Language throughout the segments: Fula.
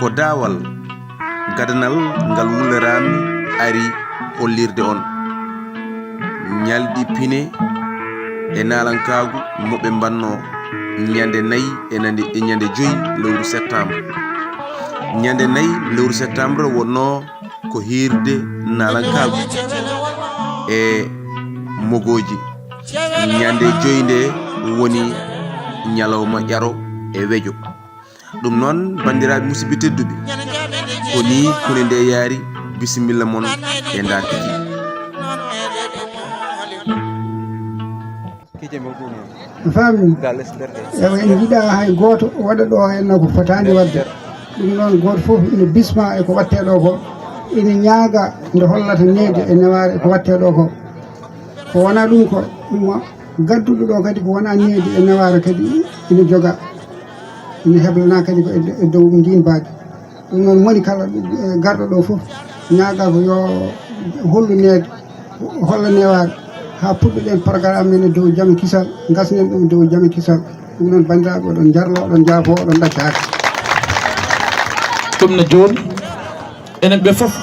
ko daawal gadanal ngal wullerami ari hollirde on ñalɗi pine e nalankagu moɓe banno ñande 4 e ñande 5 lewru septembre ñande 4 lewru septembre wonno ko hirde nalankagu e mogoji ñande 5 nde woni ñalawma ƴaro e wejo ɗum noon bandiraɓe musidɓe tedduɓe ko ni kone nde yaari bisimilla mon e dartiki fami ewa en jiiɗa hay goto waɗa ɗo henna ko fotani wadde ɗum noon goto foof ene bisma e ko watte ɗo ko ina ñaaga nde hollata needi e neware ko watte ɗo ko wona ɗum ko ɗum gadduɗo ɗo kadi ko wona needi e neware kadi ina joga ina heblana kadi ko e dow guinbaji ɗum noon moni kala garɗo ɗo foof ñaaga ko yo hollu neede holla neware ha puɗɗoɗen programme men e dow jaam kisal gasnen ɗum dow jaam kisal ɗum noon bandiraɓe oɗon jarlo oɗon jaafo oɗon ɗaccaki ɗum ne joni enen ɓe foof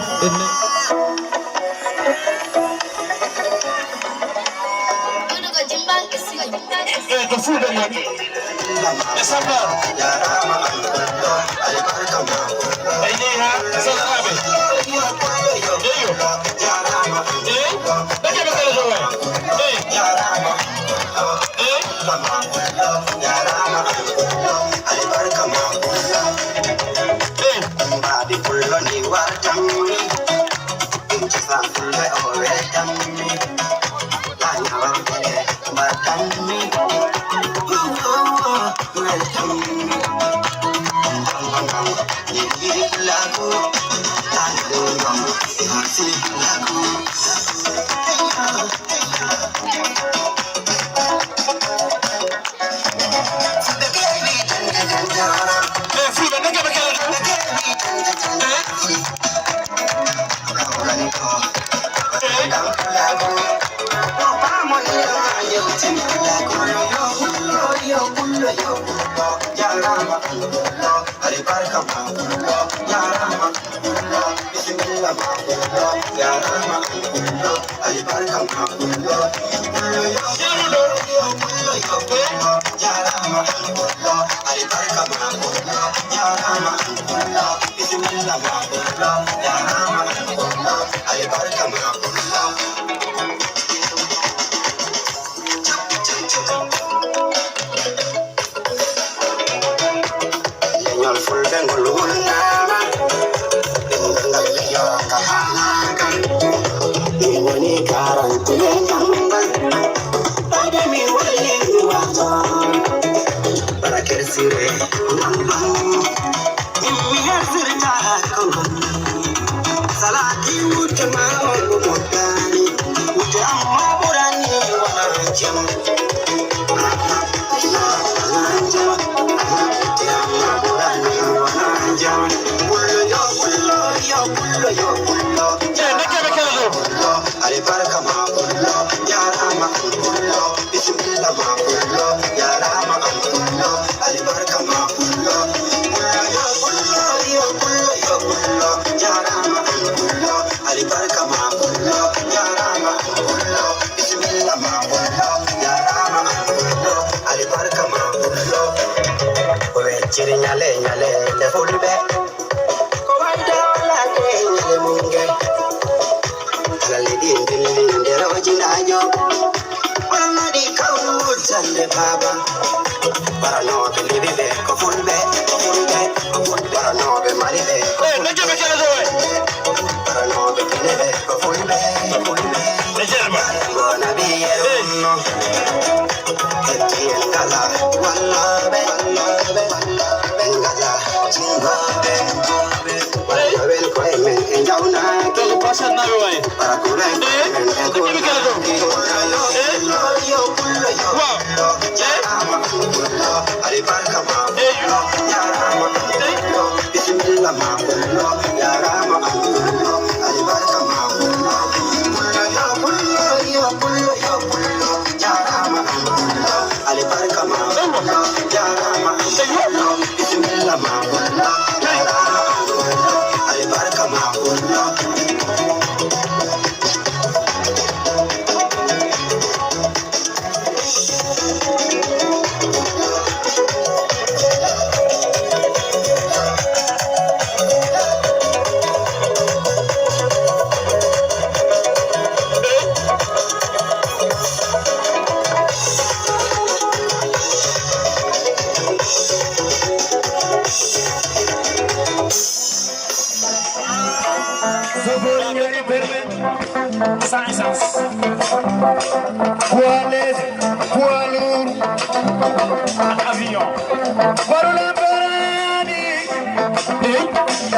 Bismillah. sans essence. Poids léger, poids lourd, ak avion. Barula Barani,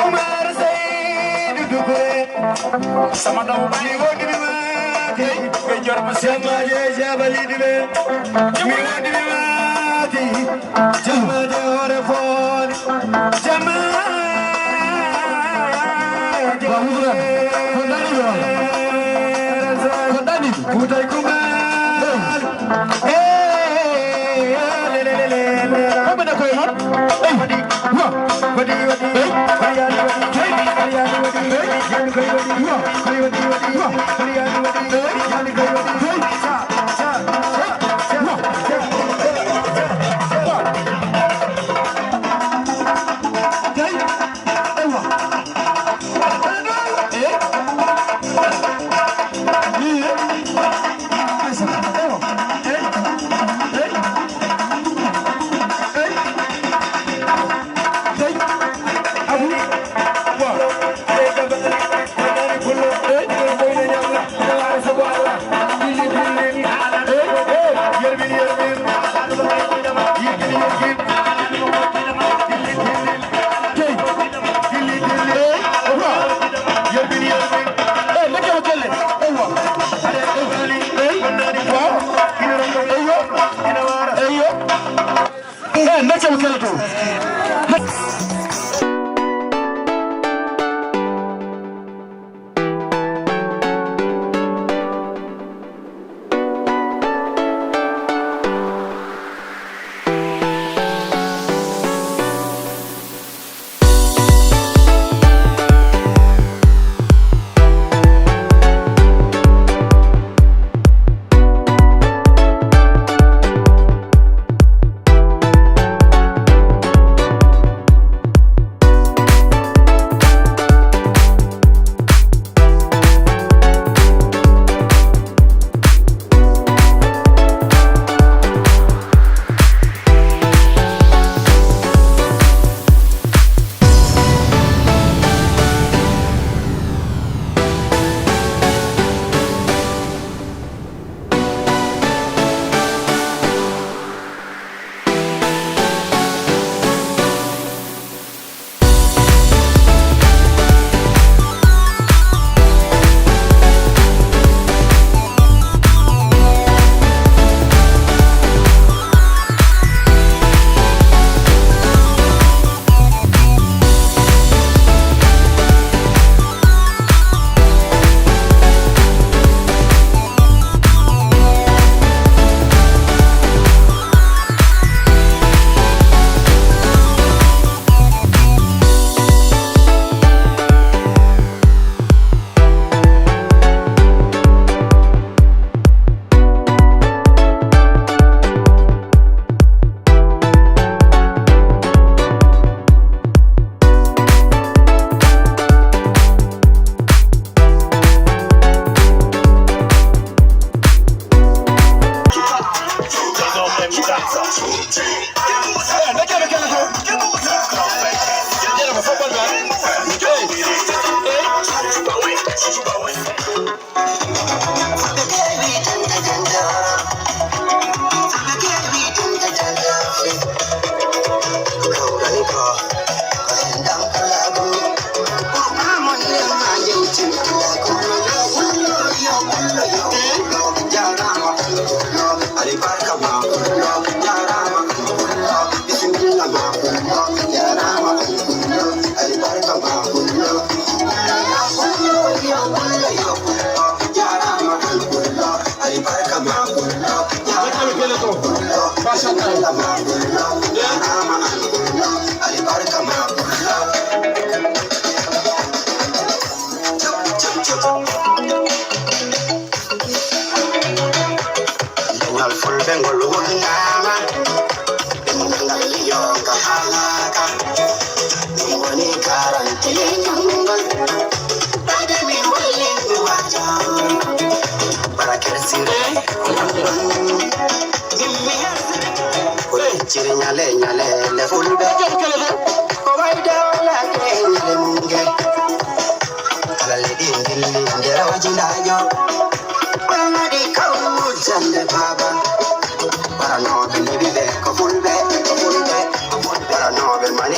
Umar Seydou Doucouré, sama doom mi wodi mi waati, be jor ma sama je jabali dibe, mi wodi mi waati, jama de ore foni, jama. Putay kumbal, hey, come na koy man, hey, wadi, wadi, hey, Haryani wadi, Haryani wadi, yani koy wadi, koy wadi, Haryani wadi, yani koy wadi, sa, sa,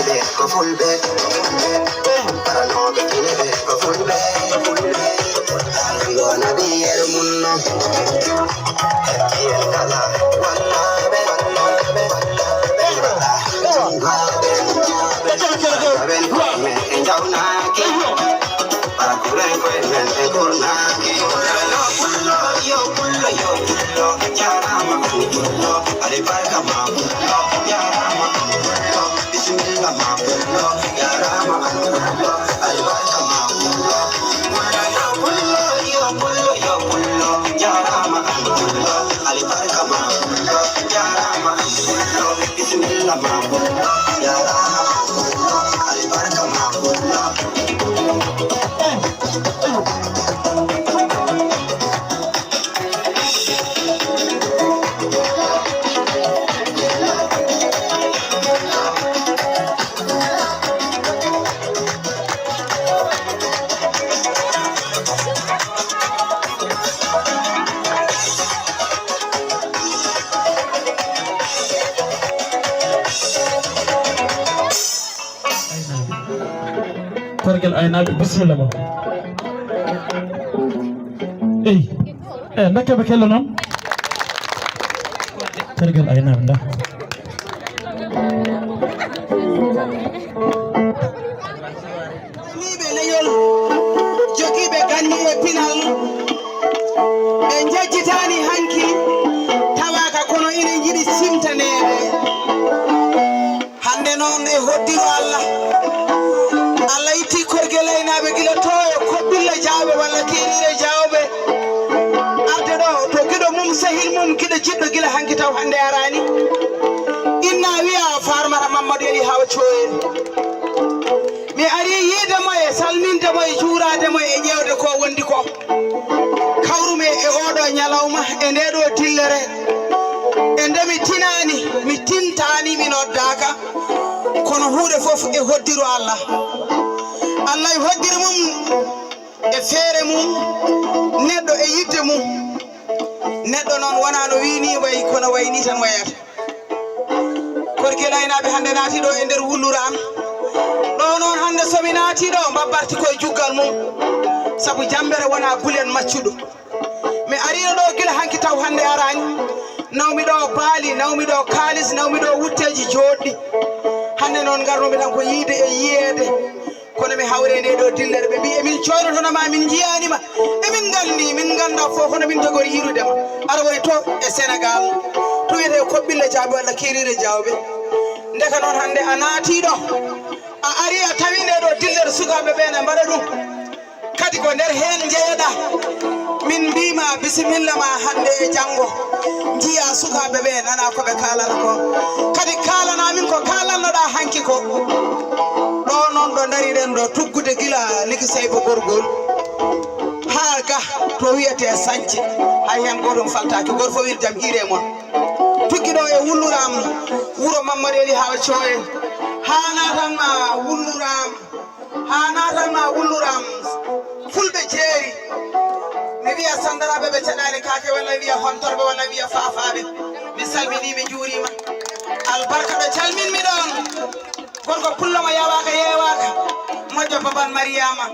be go full be. Paranoid feel be go full be. I'm gonna be el mundo. Quiero ganar, wallabe, wallabe, wallabe. Enjaunaki, para curar el cornaki. Yo pullo, yarama pullo, aliparka pullo, yarama pullo, bismillah pullo, yarama pullo, aliparka pullo. Yo pullo, yarama pullo, aliparka pullo, yarama pullo, bismillah pullo, yarama pullo, aliparka pullo. Korgel aynaɓe bisimilla ma eyi dakke kello noon korgel aynaɓe nda niɓe leyol jogiiɓe gandi e pinal ɓe jejjitani hanki tawaka kono ina jiɗi simtaneɓe hande noon e hoddiro Allah Allah itti korgel aynaɓe gila to e koɓɓille jawɓe walla keɗire jawɓe arde ɗo to giɗo mum sehil mum giɗo jiɗɗo gila hanki taw hande arani inna wiya farmata Mamadou Eli Hawa Coyel mi ari yiidemo e salmindemo e juurademo e ƴewde ko wondi ko kawrume e oɗo ñalawma e nde ɗo dillere e nde mi tintani mi noddaka kono huuɗe fof e hoddiro Allah Allah e hoddiri mum e feere mum neɗɗo e yidde mum neɗɗo noon wona no wini way kono wayni tan wayata korgel aynaɓe hande naati ɗo e nder wulluran ɗo noon hande somi naati ɗo babbarti koye juggal mum sabu jambere wona bulen maccuɗo mi arino ɗo gila hanki taw hande arani nawmi ɗo baali nawmi ɗo kalis nawmi ɗo wutteji joɗɗi hande noon garnomi tan ko yiide e yiyeede kono mi hawre nde ɗo dillere ɓe mbi emin coynotonoma min jiyanima emin gandi min ganda fof hono min jogori yirudema aɗa woni to e Sénégal to wiyete koɓɓille jawɓe walla kerire jawɓe ndeka noon hande a naati ɗo a ari a tawi nde ɗo dillere sukaɓe ɓe ne mbaɗa ɗum kadi ko nder hen jeeɗa min mbima bisimilla ma hande e janggo jiya sukaɓe ɓe nana koɓe kalata ko kadi kalana min ko kalannoɗa hanki ko ɗo noon ɗo dariɗen ɗo tuggude gila ligi seybo gorgol ha ga to wiyete sañce hay hen gotum faltaki goto fo wir jaam hiire moon tugguiɗo e wulluram wuuro Mamadou Eli Hawa Coyel ha natanma wulluram fulɓe jeeri mi wiya sandaraɓe ɓe caɗani kake walla wiya hontorɓe walla wiya fafaɓe mi salminiɓe juurima albarka ɓe calminmi ɗon gorko pulloma yawaka yewaka moƴƴo baban Mariama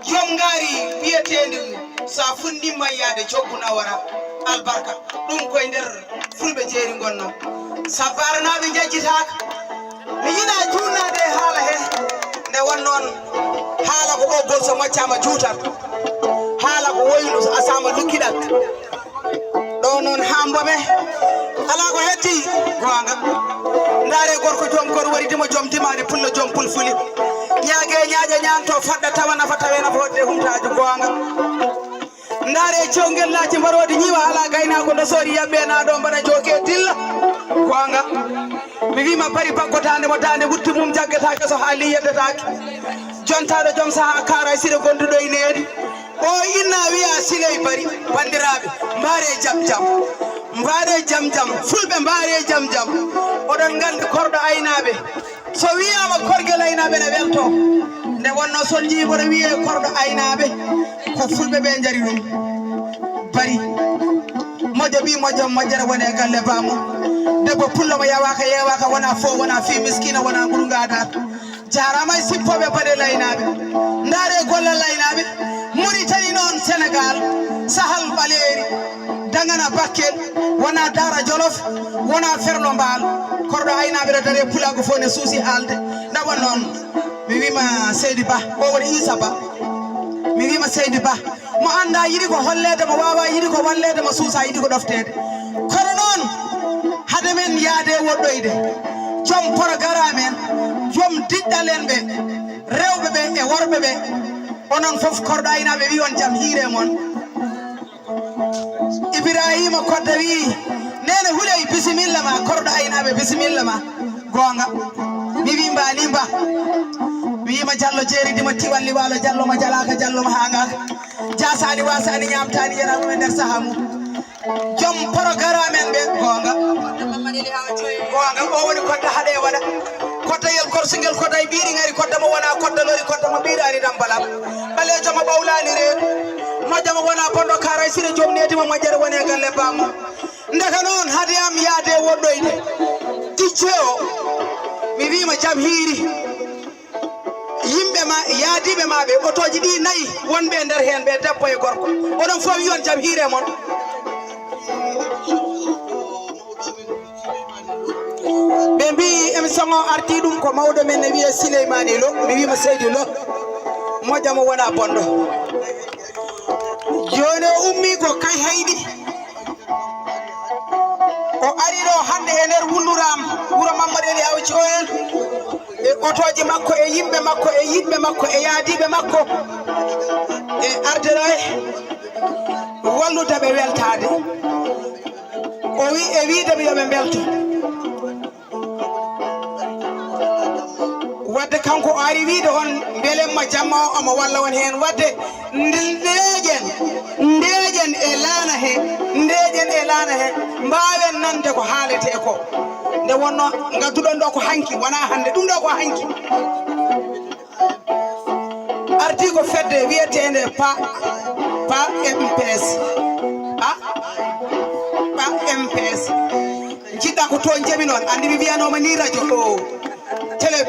joom gaari biyetendi sa fundimma yaade joggu nawara albarka ɗum koye nder fulɓe jeeri gonno sabbaranaɓe jejjitaka mi yiɗa junnade e haala he nde wonnoon haala ko ɓoggol so moccama juutat haala ko woynu asama lukkiɗat ɗo noon hambome ala ko hetti gonga ndaare gorko joom kor waridimo joom dimade pullo joom pulfuli ñaage ñaaƴa ñanto faɗɗa tawa nafa tawe nafa hodde humtaji gonga ndaare cewgel laaci mbarode ñiwa ala gaynako ndo soori yabɓe na ɗo mbaɗa jooke dilla gonga mi wima bari baggotande mo dande wutti mum jaggetake so haali yeddetake jontaɗo joom saaha kara sire gonduɗo e needi o inna wiya siley bari bandiraɓe mbaare jam jam fulɓe mbaare jam jam oɗon gandi korɗo aynaɓe so wiyama korgel aynaɓe ne welto nde wonno son jiiɓoɗo wiye korɗo aynaɓe ko fulɓe ɓe jari ɗum bari mo moja bi moja majara wona galle bamu debbo pullo mo yawaka wona fo wona fi miskina wona gurgada jarama sippobe bade laynabe ndare golle laynabe Mauritanie non Sénégal sahal baleri dangana bakkel wona dara jolof wona ferlo mbal kordo aynabe dare pulago fo ne suusi halde daba non mi wima Seydi Ba o woni Isa Ba mi wima Seydi Ba mo anda yidi ko hollede mo wawa yidi ko wallede mo suusa yidi ko doftede kono non hade men yaade woddoyde jom porogara men jom diddalen be rewbe be e worbe be onon fof kordo aynabe wi on jam hiire mon Ibrahima Kodda wi nene huley bismillah ma kordo aynabe bismillah ma gonga mi wi mbani ba wi ma jallo jeeri dima tiwalli walo jallo ma jalaka jallo ma hanga jasani wasani nyamtani yana mo nder sahamu jom porogara men be gonga o woni Kodda hade wada Kodda yel korsingel Kodda e biiri ngari Kodda mo wona Kodda lori Kodda mo biirani dam balam balejo mo bawlani reedu majama wona bondo karay sire jom neti mo majjere woni galle bammo ndaka non hade am yaade woddoyde ticceo mi wi ma jam hiiri yimbe ma yaadibe ma be otoji di nayi wonbe nder hen be debbo e gorko onon fof wi on jam hiire mon be mbi émission o arti dum ko mawdo men ne wiye Souleymani Lo mi wi ma Seydi Lo mojama wona bondo joni ummi ko kay haydi o ari do hande e ner wulluram wuro Mamadou Eli Awci o en e otoji makko e yimbe makko e yidbe makko e yaadibe makko e arderay wallude be weltade o wi e wiide be yobe belto wadde kanko o ari wiide on belemma jamma o omo walla won hen wadde ndeejen e laana he mbawen nande ko haalete ko nde wonno gadduɗon ɗo ko hanki wona hande ɗum ɗo ko hanki arti ko fedde wiyetende pa MPS pa MPS jiɗɗa ko toon jaɓi noon andi mi wiyanoma ni radio o télé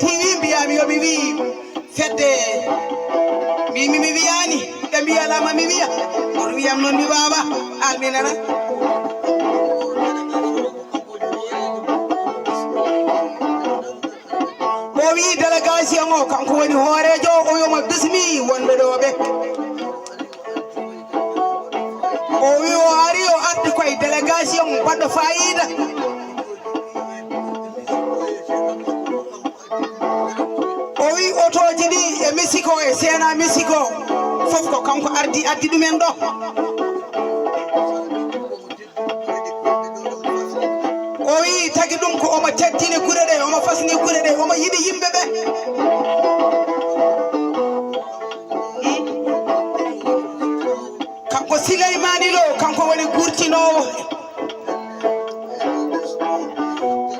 TV mbiyami yomi wi fedde mi wiyani ɓe mbiyalama mi wiya oto wiyam noon mi wawa alminana o wi délégation o kanko woni hoorejo o yoma bismi wonɓe ɗo ɓe o wi o ari o ardi koye délégation baɗɗo fayida o wi otoji ɗi e misiko e sena misiko fof ko kanko addi ɗumen ɗo o wi tagi ɗum ko omo teddini gure ɗe omo fasni gure ɗe omo yiɗi yimɓe ɓe kanko Souleymani Lo kanko woni gurtinowo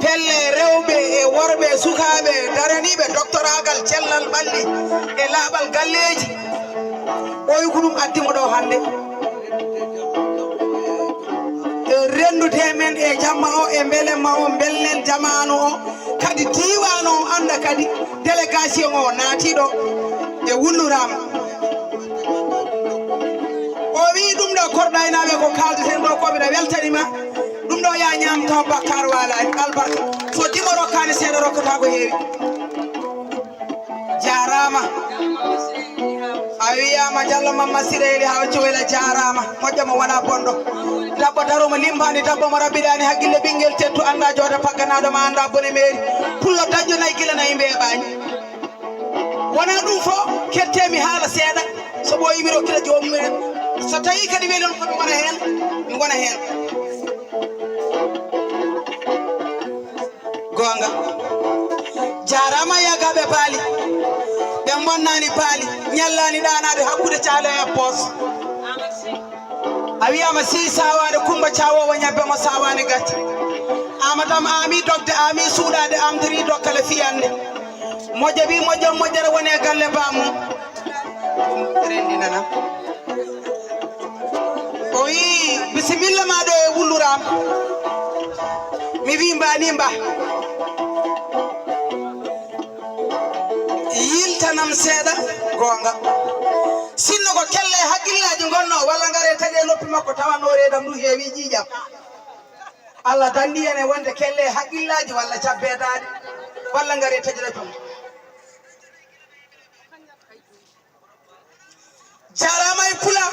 pelle rewɓe e worɓe sukaɓe daraniɓe doctoragal cellal ɓalli e laaɓal galleji o wi ko ɗum addimo ɗo hande rendude men e jamma o e belemma o belnen jamanu o kadi diwan o anda kadi délégation o naatiɗo e wullurama o wi ɗum ɗo korɗaynaɓe ko kaldeten ɗo koɓe ɗe weltanima ɗum ɗo ya ñamto bakkar walani albarka so dimo rokkani seeɗa rokkata ko heewi jarama a wiyama Diallo Mamma Siré Eli Awci wela jarama moƴƴamo wona bonɗo dabbo daroma limbani dabbo mo rabbiɗani haqqille ɓinguel tettu anda jooɗo pagganaɗo ma anda bone meeri pullo dañƴo nayi gila nayi mbeɓani wona ɗum fo kettemi haala seeɗa so ɓoyimi rokkila jomumen so tawi kadi welon komi wona hen mi wona hen gonga jarama yagaɓe paali ɓe bonnani paali ñallani ɗanade hakkude caalo e poos a wiyama si sawade Kumba cawowo ñabbe mo sawani gatti amadam ami dogde ami suuɗade amdiri dokkale fiyande moƴƴo wi moƴƴo moƴƴere woni e galle bamum rendinana o wi bisimilla ma ɗo e wulluram mi wi mbani mba yiltanam seeɗa gonga sinno ko kelle haqqillaji gonno walla ngare taƴe loppi makko tawanno reedam ndu heewi ƴiiƴam Allah dandi en e wonde kelle haqqillaji walla cabbedade walla ngare taƴira jum jarama e pula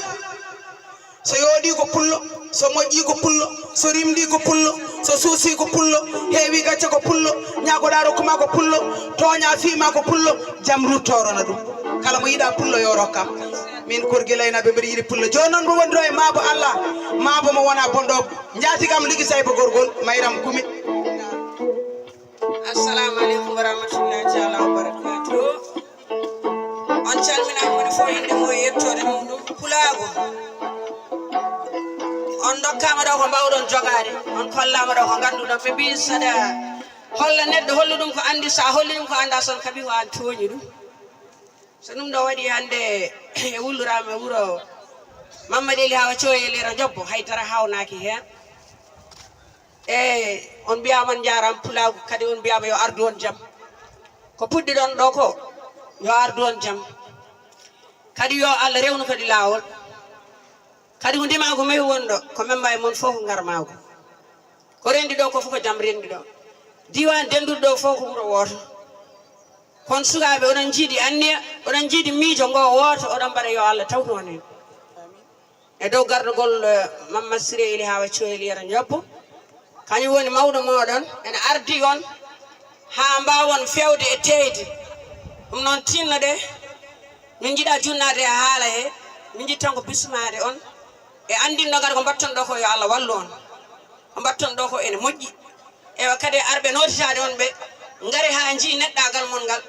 so yooɗi ko pullo so moƴƴi ko pullo so rimdi ko pullo so suusi ko pullo heewi gacce ko pullo ñagoɗa rokkuma ko pullo toña fiima ko pullo jam ruttorona ɗum kala mo yiɗa pullo yo rokkam min Korguelaynaɓe mbiɗa yiɗi pullo joni noon mo wonɗo e maabo Allah maabo mo wona bonɗo jaatigam ligui saybo gorgol mayram kumi assalamu aleykum wa rahmatullahi taala wa barakatuh on calminama woni fo inde mo yettode muɗum pulago on dokkama ɗo ko mbawɗon jogade on kollama ɗo ko ganduɗon ɓe mbi saɗa holla neɗɗo hollu ɗum ko andi sa holli ɗum ko anda son kabi ko an tooñi ɗum so ɗum ɗo waɗi hande e wullurama e wuuro Mamadou Eli Hawa Coyelira Jobbo haydara hawnaki hen e on mbiyama on jaram pulago kadi on mbiyama yo ardu on jaam ko puɗɗi ɗon ɗo ko yo ardu on jaam kadi yo Allah rewnu kadi lawol kadi ko ndimago mewi wonɗo ko memba e moon fof ko garmago ko rendi ɗo ko fof ko jaam rendi ɗo diwan denduɗo ɗo fof ko wuuro woto kono sukaɓe oɗon jiiɗi anniya oɗon jiiɗi miijo ngo woto oɗon mbaɗa yo Allah tawno hen e dow gardugol Mamadou Siré Eli Hawa Coyelira Jobbo kañum woni mawɗo moɗon ene ardi on ha mbawon fewde e teyde ɗum noon tinno de min jiiɗa junnade e haala he min jiɗi tan ko bismade on e andinno kadi ko mbatton ɗo ko yo Allah wallu on ko mbatton ɗo ko ene moƴƴi ewa kadi arɓe notitade on ɓe ngari ha jii neɗɗagal mon ngal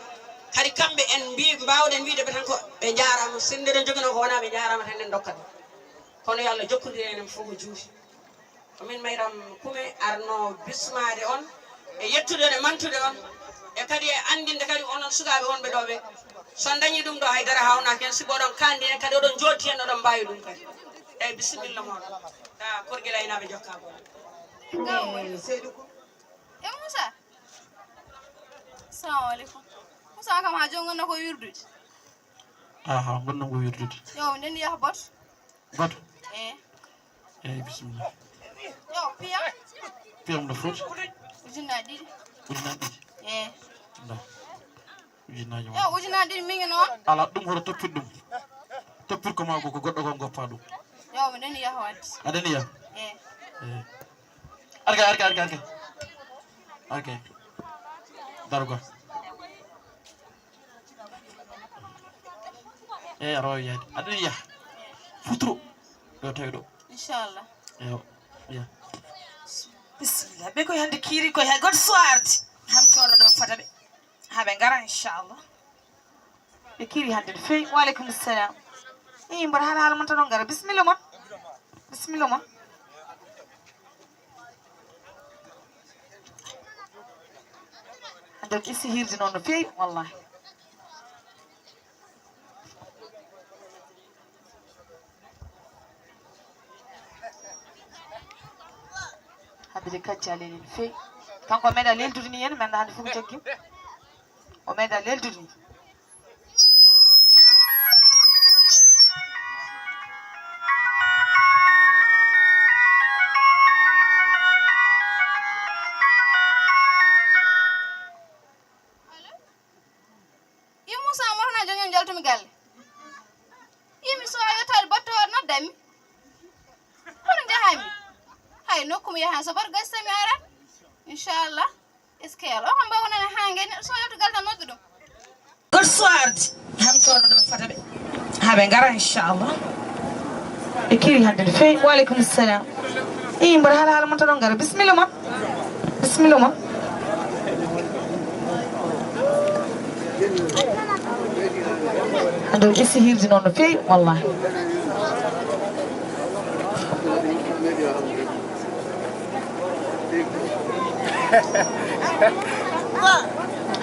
kadi kamɓe en mbi mbawɗen wideɓe tan ko ɓe jarama sindeɗen jogino ko wona ɓe jarama tan en dokkata kono yo Allah jokkodiri enen fof ko juuti komin mayram kume arno bismade on e yettude on e mantude on e kadi e andinde kadi onon sukaɓe wonɓe ɗo ɓe son dañi ɗum ɗo haydara hawnaki hen sibo oɗon kandi hen kadi oɗon jotti hen oɗon mbawi ɗum kadi eyyi bisimilla moɗon ta Korguelaynaɓe jokkagol Seydou Ko e Moussa assalamu aleykum Moussa kam ha joni gonno ko wirdude aha gonno ko wirdude yo nden yaha bot bato eyyi bisimilla yo piyam no foti ujunnaje ɗiɗi ujunnaje ɗiɗi ujunnaje yo ujunnaje ɗiɗi mingi noon ala ɗum hoto toppir ɗum toppir ko ma ko goɗɗo kon goppa ɗum yo mi ɗeni yaha wadde aɗani yaha eyyi arga daruga eyyi aɗa wawi yahde aɗani yaha futuro ɗo tawi ɗo inchallah eyo ya bisimilla ɓe koye hannde kiiri koye hay goto soirde ham coono ɗo fota ɓe ha ɓe ngara inchallah ɓe kiiri hannde no fewi waleykum salam i mboɗo haala haala mon tan on ngara bisimilla mon hannde on ƴessi hirde noon no fewi wallahi hande de kaccaleli no fewi kanko o meeɗa leldude ni yen mi anda hannde fof ko jaggim o meeɗa leldude ni yi Moussa morona joni on jaltumi galle yimi sowa yettade batte hoore noddami hono jahami hay nokku mi yahan so bar gasta mi arat inchallah est ce que yalla o kam mbawonani ha ngeni so yetto gal tan noddu ɗum goto soirde ham coono ɗo fota ɓe ha ɓe ngara inchallah ɓe kiiri hannde no fewi waleykum salam i mboɗo haala haala mon tan on ngara bisimilla mon hannde o ƴessi hirde noon no fewi wallahi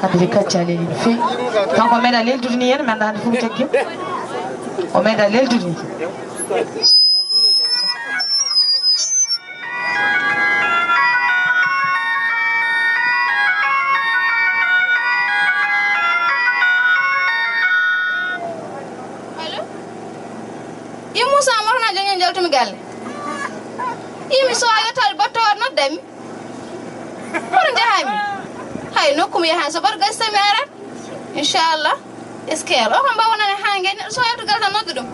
hannde de kaccaleli no fewi kanko o meeɗa leldude ni yen mi anda hannde fof ko jaggim o meeɗa leldude ni jaltumi galle imi so a yottade battoore noddami hono jahami hay nokkum yahan so bar gastami arat inchallah eskel o kam bawanane ha ngeni so yottogal tan noddu ɗum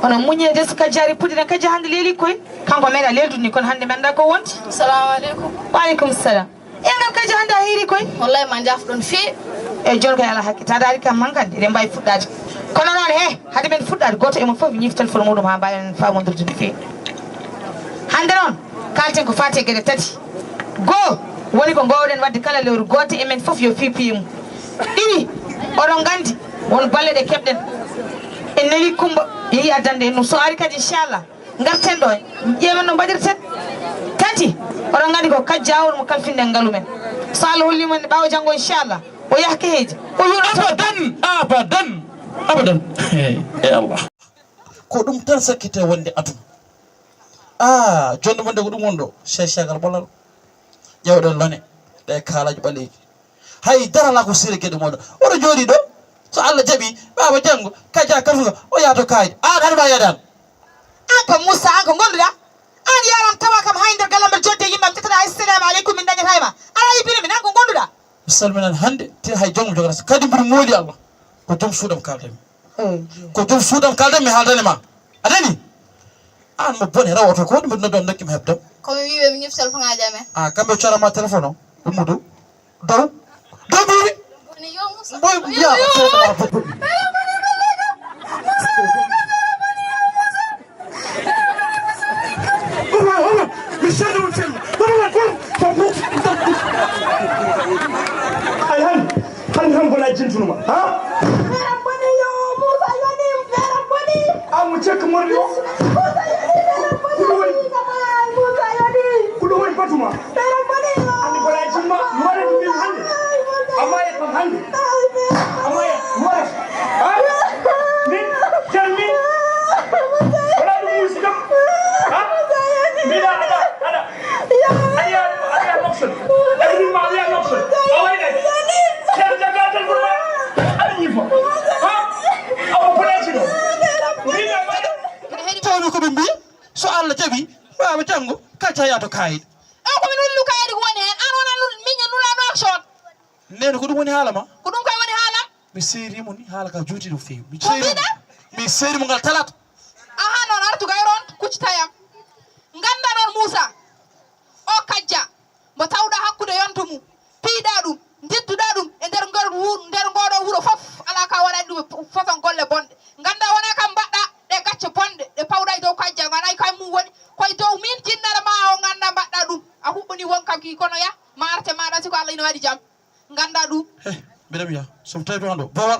ono muñede so kajari pudina kaja hande leeli koy kanko meeɗa lelduni kono hande mi anda ko wonti assalamu aleykum waaleykum salam engam kaja hande a hiiri koy wallahi ma jafɗon feewi eyyi joni koye ala hakke taada ari kam mankande eɗen mbawi fuɗɗade kono noon he hade men fuɗɗade goto emon foof ñif téléphone muɗum ha mbawen famodirde no feewi hande noon kalten ko fati e gueɗe tati goho woni ko gowɗen wadde kala lewru goto emen foof yo fipiye mum ɗiɗi oɗon gandi won balle ɗe keɓɗen en neli Kumba yeehi addande en so ari kadi inchallah garten ɗo ƴeewen no mbaɗirten tati oɗon gandi ko kajjawol mo kalfinden ngaalu men so Allah hollimo ɓawo janggo inchallah o yahke heeji o abadan e Allah ko ɗum tan sakkite wonde aduna jonde wonde ko ɗum wonɗo chechagal ɓolal ƴewɗen lone ɗe kaalaji ɓaleji hay darala ko sire gueɗe moɗon oɗo jooɗi ɗo so Allah jaaɓi ɓaaba janggo kaja kalfuga o yaato kayde an hanma yadan an ko Moussa an ko gonduɗa an yaram tawa kam hay nder galambel jodde yimɓam tetaɗa assalamu aleykum min dañata ma ala yibine min an ko gonduɗa mi salminan hande te hay jommo jogata kadi mbiɗa mooli Allah ko joom suuɗam kaldami ko joom suuɗam kaldami mi haaldanima adani an mo bone rawoto ko waɗi mbiɗa noddo dokkima heɓdam komi wiɓe mi ñif téléphone ngaji amen kamɓe corama téléphone o ɗummudu dow ɓuuri woni yo Moussa boy wiya han bona jintunuma ha amu cek mordi o kudo woni fatuma ani bona jinma mare dum hande amaye tam hande amaye mare ha min jammi wala dum musidam ha mina ada aya nokson ani ma aya nokson away dai cer jagatal burma ani fo ha aw polati do mina tawno ko ɓe mbi so Allah jaaɓi ɓaaba janggo kacca yato kayit komin hullu kayidi ko woni hen an wona miña nulano action nene ko ɗum woni haala ma ko ɗum koye woni haalam mi seerimo ni haala ka juuti ɗo fewi mbiɗa mi seerimo ngal talata aha noon artu gayron kuccitayam ganda noon Moussa o kajja mo tawɗa hakkude yonto mum piiɗa ɗum didduɗa ɗum e nder ngoɗo wuuro foof ala ka waɗani ɗum façon golle bonɗe ganda wona kam mbaɗɗa ɗe gacce bonɗe ɗe pawɗa e dow kajja ganayi kay mum woni koye dow min jinnara ma o ganda mbaɗɗa ɗum a huɓɓani won kam ki kono ya marte maɗa siko Allah ina waɗi jaam ganda ɗum mbiɗa wiya somi tawi ɗon ɗo bowal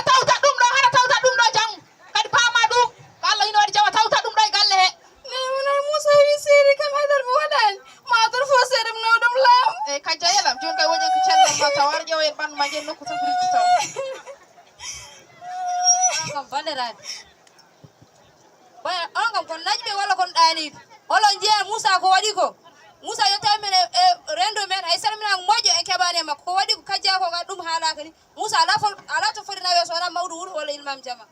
tawta ɗum ɗo hara tawta ɗum ɗo jam kadi pama ɗum ko Allah ina waɗi jaam tawta ɗum ɗo e galle he nemonay Moussa wi seeri kam haydar mi waɗani mator fo seeri mi naw ɗum laam eyyi kajja yelam joni kay woƴen ko cellal ma taw ar ƴeew en ɓandu ma jen nokku tan ko riddi taw kam bandiraɓe on kam kon najɓe walla kon ɗaniɓe holon jeeya Moussa ko waɗi ko Moussa yettami men e rendo men hay salminago moƴƴo en keɓani e makko ko waɗi ko kajja ko ga ɗum haalaka ni Moussa ala to foti nawe so wona mawɗo wuuro walla ilmam jama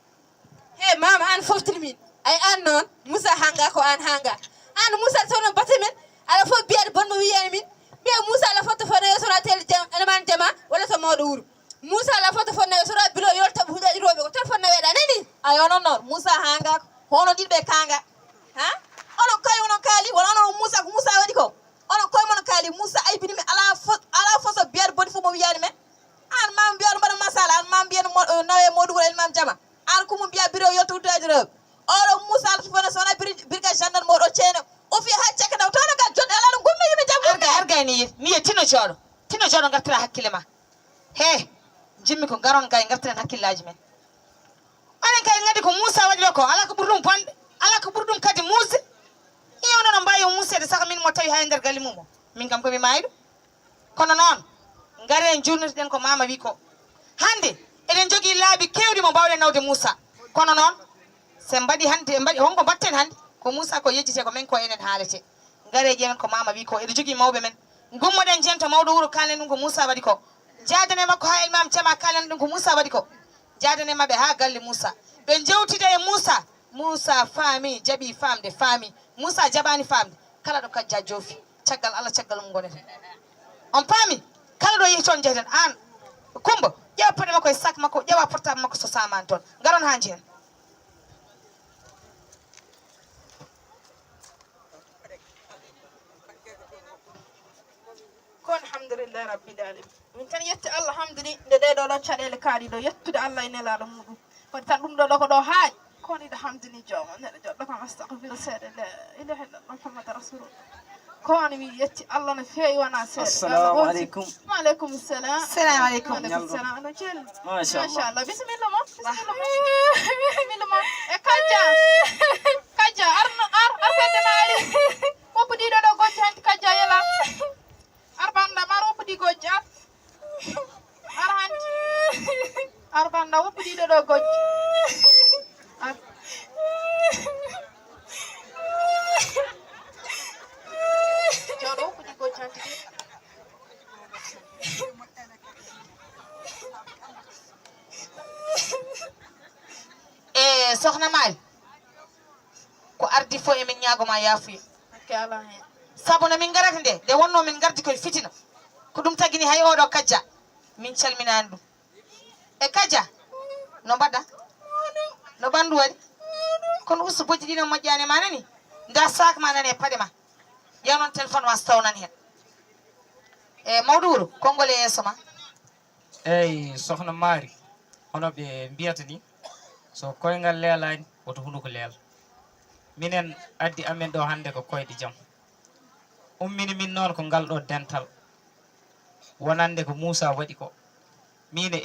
he mama an foftiri min ay an noon Moussa hanga ko an hanga an Moussa sono bate men ala fof biyade bonmo wiyani min mbiya Moussa ala foto fo nawe sona tel eleman jama walla to mawɗo wuuro Moussa ala foto fo nawe sona bilo yoltaɓe huuɗaɗi roɓe ko téléphone naweɗa nani ay onon noon Moussa hanga ko hono ɗiɗɓe kanga ha onon koye onon kaali wala onon Moussa ko Moussa waɗi ko onon koye mono kaali Moussa aybini mi ala fof so biyade boni fof mo wiyani men an mama mbiyano mbaɗa masala an mama mbiyano nawe moɗugol elmam jama an kumu mbiya biro yolta huuɗaɗi roɓe oɗo Moussa ala fofone sowona brigade gendarme oɗo ceeno o fiya ha cekka daw tawno ga jonɗe ala ɗum gummi yimɓe jam argay ni ye tino jooɗo gartira hakkille ma he jimmi ko garon gay gartiren hakkillaji men onen kay gandi ko Moussa waɗi ɗo ko ala ko ɓuri ɗum bonde ala ko ɓuri ɗum kadi muuse iwno no mbawi muusede saka min mo tawi ha e nder gali mum o min kam komi mayi ɗum kono noon garen jurnirɗen ko mama wi ko hande eɗen jogui laabi kewɗi mo mbawɗen nawde Moussa kono noon se mbaɗi hande mbaɗi honko mbatten hande ko Moussa ko yejjite ko men ko enen haalete gareji men ko mama wi ko eɗen jogui mawɓe men gummoɗen jeen to mawɗo wuuro kalen ɗum ko Moussa waɗi ko jadane makko ha imam jama kalen ɗum ko Moussa waɗi ko jadane mabɓe ha galle Moussa ɓe jewtide e Moussa Musa fami jabi famde fami Musa jabani famde kala do kajja jofi caggal Allah caggal mo gonete on fami kala do yi ton jeten an kumba ƴewa paɗe makko e sac makko ƴewa portable makko so samani toon garon ha jeen ko alhamdulillahi rabbil alamin min tan yetti Allah hamdani nde ɗeɗo ɗon caɗele kaari ɗo yettude Allah e nelaɗo muɗum kono tan ɗum ɗo ko ɗo haaɗi kono ide hamdani joomum neɗɗo joɗɗo kam astahfiru seeɗa la ilaha illallah muhammad rasulullah kono mi yetti Allah no feewi wona seeɗa assalamu aleykum wa aleykum salam assalamu aleykum aleykum salam no ceeli machallah bisimilla moon bisimilla moon e kajja ar fedde maari woppuɗiɗo ɗo gojjo hanti kajja yela ar bandam ar woppuɗi gojjo ar hanti ar bandam woppuɗiɗo ɗo gojjo joɗo woppuɗi gojjo hanti e sohna Mali ko ardi fo emin ñagoma yaafuya kala hen sabu no min garata nde wonno min gardi koye fitina ko ɗum tagini hay oɗo kajja min calminani ɗum e kajja no mbaɗɗa no ɓandu waɗi kono ustu bojji ɗi no moƴƴani ma nani nda sac ma nani e paɗe ma yaw noon téléphone ma so tawnan hen e mawɗo wuuro konngol e yeeso ma eyyi sohna Mari hono ɓe mbiyata ni so koyngal leelani woto hunduko leela minen addi amen ɗo hande ko koyɗe jaam ummini min noon ko ngal ɗo dental wonande ko Moussa waɗi ko min e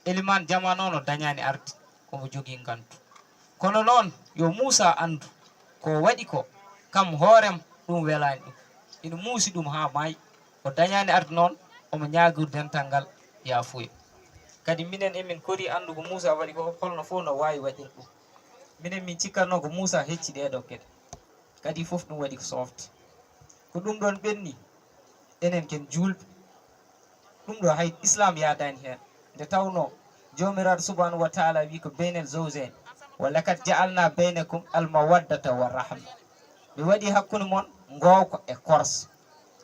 Elimane Jama noon o dañani ardi komo jogui gantu kono noon yo Moussa andu ko waɗi ko kam hoorem ɗum welani ɗum ina muusi ɗum ha maayi o dañani ardi noon omo ñagur dental ngal yafuya kadi minen emin kori andu ko Moussa waɗi ko holno fof no wawi waɗir ɗum minen min cikkanno ko Moussa hecci ɗeɗo gueɗe kadi fof ɗum waɗi ko softe ko ɗum ɗon ɓenni enen ken julɓe ɗum ɗo hay islam yadani hen nde tawno jomiraɗo subhanahu wa taala wi ko beynel zawjain wa lakad ja'alna baynakum almawaddata wa rahma ɓe waɗi hakkude moon gowko e korsa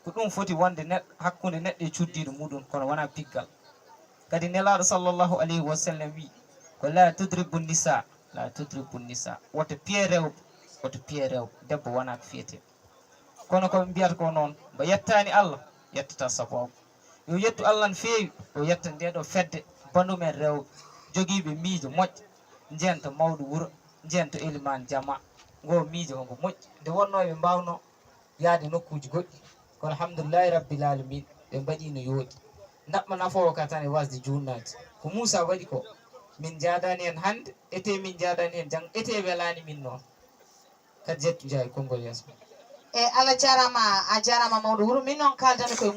ko ɗum foti wonde hakkude neɗɗo e cuddiɗo muɗum kono wona piggal kadi nelaɗo sallllahu alayhi wa sallam wi ko la tudribu nisa woto piye rewɓe woto piye rewɓe debbo wona ko fiyete kono koɓe mbiyata ko noon mbo yettani Allah yettata sababu yo yettu Allah no feewi o yetta ndeɗo fedde bandumen rewɓe joguiɓe miijo moƴƴo jento mawɗo wuuro jento Elimane Jama ngo miijo hongo moƴƴi nde wonno ɓe mbawno yaade nokkuji goɗɗi kono alhamdulillahi rabbil alamin ɓe mbaɗi no yooɗi naɓma nafowo ka tan e wasde junnade ko Moussa waɗi ko min jadani hen hande ete min jadani hen jang ete welani min noon kadi jettu jayi konngol yeeso e Allah jarama a jarama mawɗo wuuro min noon kaldami koye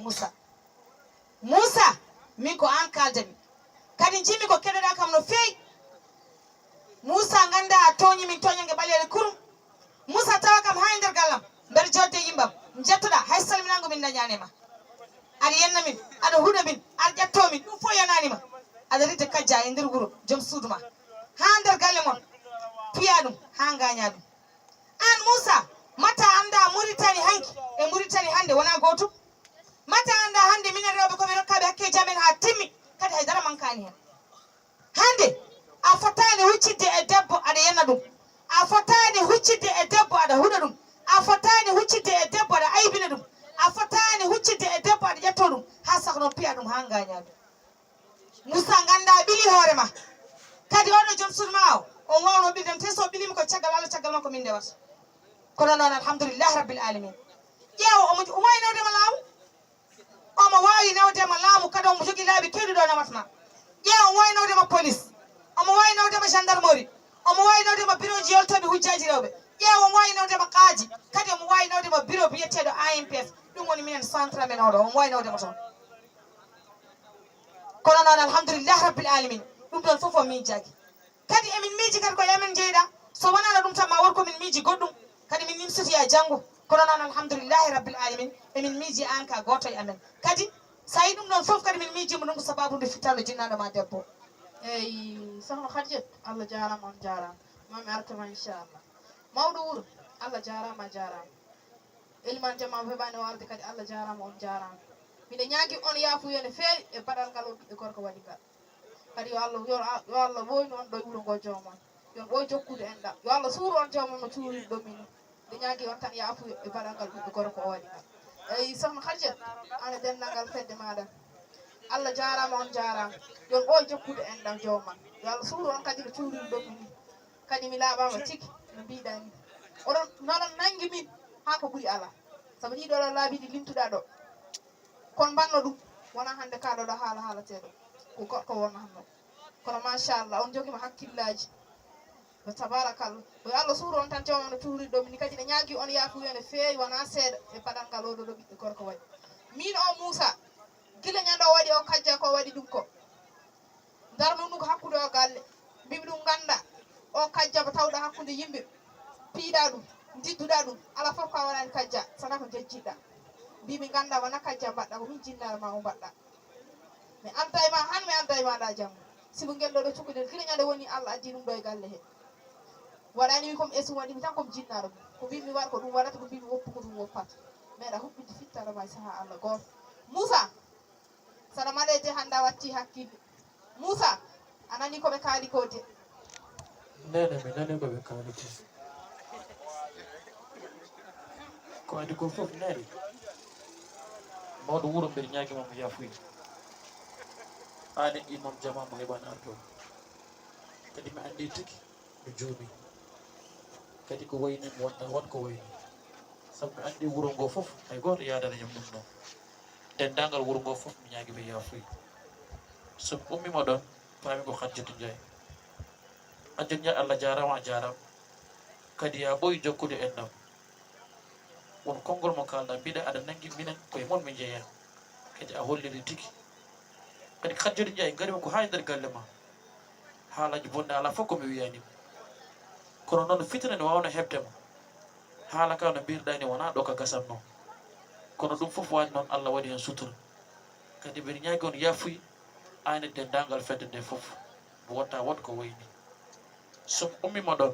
Moussa min ko an kaldami kadi jimmi ko keɗoɗa kam no feewi Moussa ganda a toñi min toñange ɓaleele kurum Moussa tawa kam ha e nder gallam mbeɗa jodde yimbam jettoɗa hay salminago min dañanima aɗa yenna min aɗa huuɗa min aɗa ƴetto min ɗum fof yananima aɗa ridde kajja e nder wuuro joom suudu ma ha nder galle moon piya ɗum ha gaña ɗum an Moussa mata anda Mauritanie hanki e Mauritanie hande wona gotum mata anda hande minen rewɓe komin rokkaɓe hakke jamen ha timmi kadi haydara mankani hen hande a fotani huccidde e debbo aɗa yenna ɗum a fotani huccidde e debbo aɗa huuɗa ɗum a fotani huccidde e debbo aɗa aybina ɗum a fotani huccidde e debbo aɗa ƴetto ɗum ha sahno piya ɗum ha gaña ɗum Moussa ganda ɓili hoorema kadi oɗo joom suudu ma o wawno ɓildem te so ɓilima ko caggal Allah caggal makko min ndewata kono noon alhamdulillahi rabbil alamin ƴeewo omo wawi nawdema laamu omo wawi nawdema laamu kadi omo jogui laabi kewɗiɗo nawatma ƴeewo omo wawi nawdema police omo wawi nawdema gendarmerie omo wawi nawdema bureau ji yoltoɓe hujjaji rewɓe ƴeewo omo wawi nawdema qaaji kadi omo wawi nawdema bureau biyeteɗo AMPF ɗum woni minen centre amen oɗo omo wawi nawdema toon kono noon alhamdulillahi rabbil alamin ɗum ɗon foof o miijaki kadi emin miiji kadi ko yamin jeyɗa so wonano ɗum tan ma won komin miiji goɗɗum kadi min nimsotoya janggo kono noon alhamdulillahi rabbil alamin emin miiji an ka goto e amen kadi sa yi ɗum ɗon foof kadi min miijimo ɗum ko sababude fittalo jinnaɗo ma debbo eyyi sohna Khadijat Allah jarama on jarama mami artama inchallah mawɗo wuuro Allah jarama jarama eliman jama heɓani warde kadi Allah jarama on jarama miɗe ñaagui on yaafuyone feewi e baɗal ngal o ɓiɓɓe gorko waɗi ngal kadi yo Allah woynu on ɗo e wuuro ngo jomon yon ɓoy jokkude enɗam yo Allah suuro on jomon no cuurini ɗomini miɗe ñaagui on tan yaafuya e baɗal ngal ɓiɓɓe gorko o waɗi ngal eyyi sohna Khadija an e denndangal fedde maɗa Allah jarama on jarama yon ɓoy jokkude enɗam jomon yo Allah suuro on kadi no cuurini ɗomini kadi mi laaɓama tigui no mbiɗani oɗon noɗon nanggui min ha ko ɓuuri ala saabu ɗiɗo laabiɗi limtuɗa ɗo kono mbanno ɗum wona hande kaɗo ɗo haalateɗo ko gorko wonno hanno kono machallah on joguima hakkillaji o tabarakallah yo Allah suuro on tan jomam no cuuri ɗomini kadi ne ñaagui on yaafuyone feewi wona seeɗa e baɗal ngal oɗo ɗo ɓiɓɓe gorko waɗi min o Moussa guila ñande o waɗi o kajja ko waɗi ɗum ko darnunu ko hakkude o galle mbimi ɗum ganda o kajja mo tawɗo hakkude yimɓe piiɗa ɗum jidduɗa ɗum ala foof ka waɗani kajja sona ko jejjiɗɗa mbimi ganda wona kajja mbaɗɗa ko min jinnare ma o mbaɗɗa mi adda e ma han mi adda e maɗa janggo sibo ngel ɗo cukkude guila ñande woni Allah addi ɗum ɗo e galle he waɗani wi komi esum waɗimi tan komi jinnare mum ko mbimi waɗa ko ɗum waɗata ko mbimi woppu ko ɗum woppata meeɗa huɓɓide fittara ma e saaha Allah goto Moussa saɗa maɗede hande a watti hakkille Moussa a nani koɓe kaali ko de nene mi nani koɓe kaali ko adi ko fof nene mawɗo wuuro mbeɗe ñaguima mo yafuya ane imam jama mo heɓani ardo kadi mi andi tigui mi joomi kadi ko wayni mi wonta wat ko wayni saabu mi andi wuuro ngo fof hay goto yadana ñam ɗum noon dendagal wuuro ngo fof mi ñaguiɓe yafuya somi ummima ɗon paami ko Hajjatu Ndiaye Hajjatu Ndiaye Allah jarama a jarama kadi ya ɓooyi jokkude enɗam won konngol mo kalɗa mbiɗa aɗa nanggui minen koye moon mi jeeya kadi a holliri tigui kadi Hajjatu Ndiaye garimi ko ha e nder galle ma haalaji bonde ala fof komi wiyanima kono noon fitina ne wawno hebdema haala ka no mbirɗani wona ɗo ka gasanno kono ɗum fof wani noon Allah waɗi hen sutura kadi mbiɗa ñaagui on yafuyi an e dendagal fedde nde fof mo watta wat ko wayni somi ummima ɗon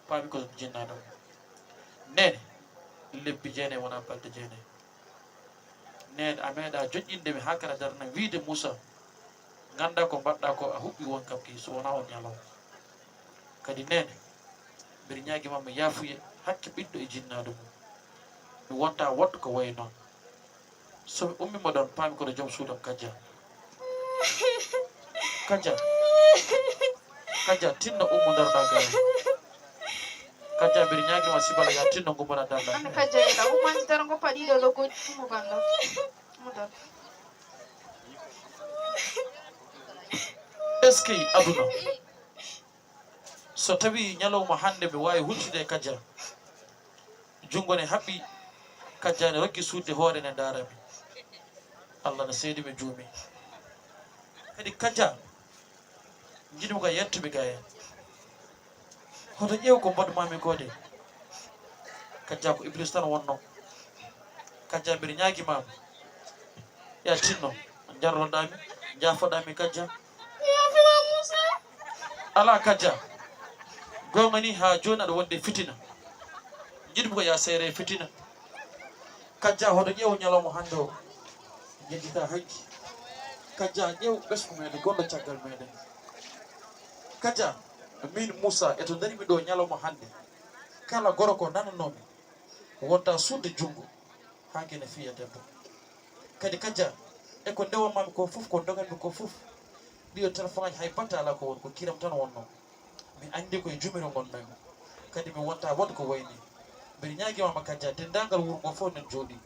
paami ko jinnaɗo nene lebbi jeenayi wona balɗe jeenayi nene a meeɗa joƴƴindemi ha kara darna wiide Moussa ganda ko mbaɗɗa ko a huɓɓi won kam ki so wona on ñalaw kadi nene mbiɗa ñaguima mi yaafuye hakke ɓiɗɗo e jinnaɗo mum mi wonta wattu ko wayi noon somi ummima ɗon paami koɗo joom suudam Kajja Kajja tinno ummo darɗa gaya Kajja mbiɗa ñaguima sibala ya tinno gummana darɗa ande Kajja yeɗa ummani dara goppa ɗiɗo ɗo goɗɗi mo ganda mo dar est ce que aduna so tawi ñalawma hande mi wawi hulsude e Kajja jungo ne haɓɓi Kajja ne rokki suudde hoore ne darami Allah ne seedi mi juumi kadi Kajja jiɗmi ko yettuɓe ga hen hoto ƴeew ko mbaɗumami ko de Kajja ko Iblis tan wonno Kajja mbiɗa ñaguimama ya tinno jarloɗami jafoɗami Kajja yafima Moussa ala Kajja gonga ni ha joni aɗa wonde fitina jiɗmi ko ya seere fitina Kajja hoto ƴeew ñalawma hande o jejjita hanki Kajja ƴeew ɓesgu meɗen gonɗo caggal meɗen Kajja min Moussa eto darimi ɗo ñalawma hande kala goro ko nananomi wonta sudde jungo ha kene fiya debbo kadi Kajja e ko ndewamami ko fof ko doganmi ko fof ɗiyo téléphone aji hay batta ala ko won ko kiram tan wonno mi andi koye jumiro gonɗami kadi mi wonta wat ko wayni mbiɗa ñaguimama Kajja dendagal wuuro ngo fof nen jooɗi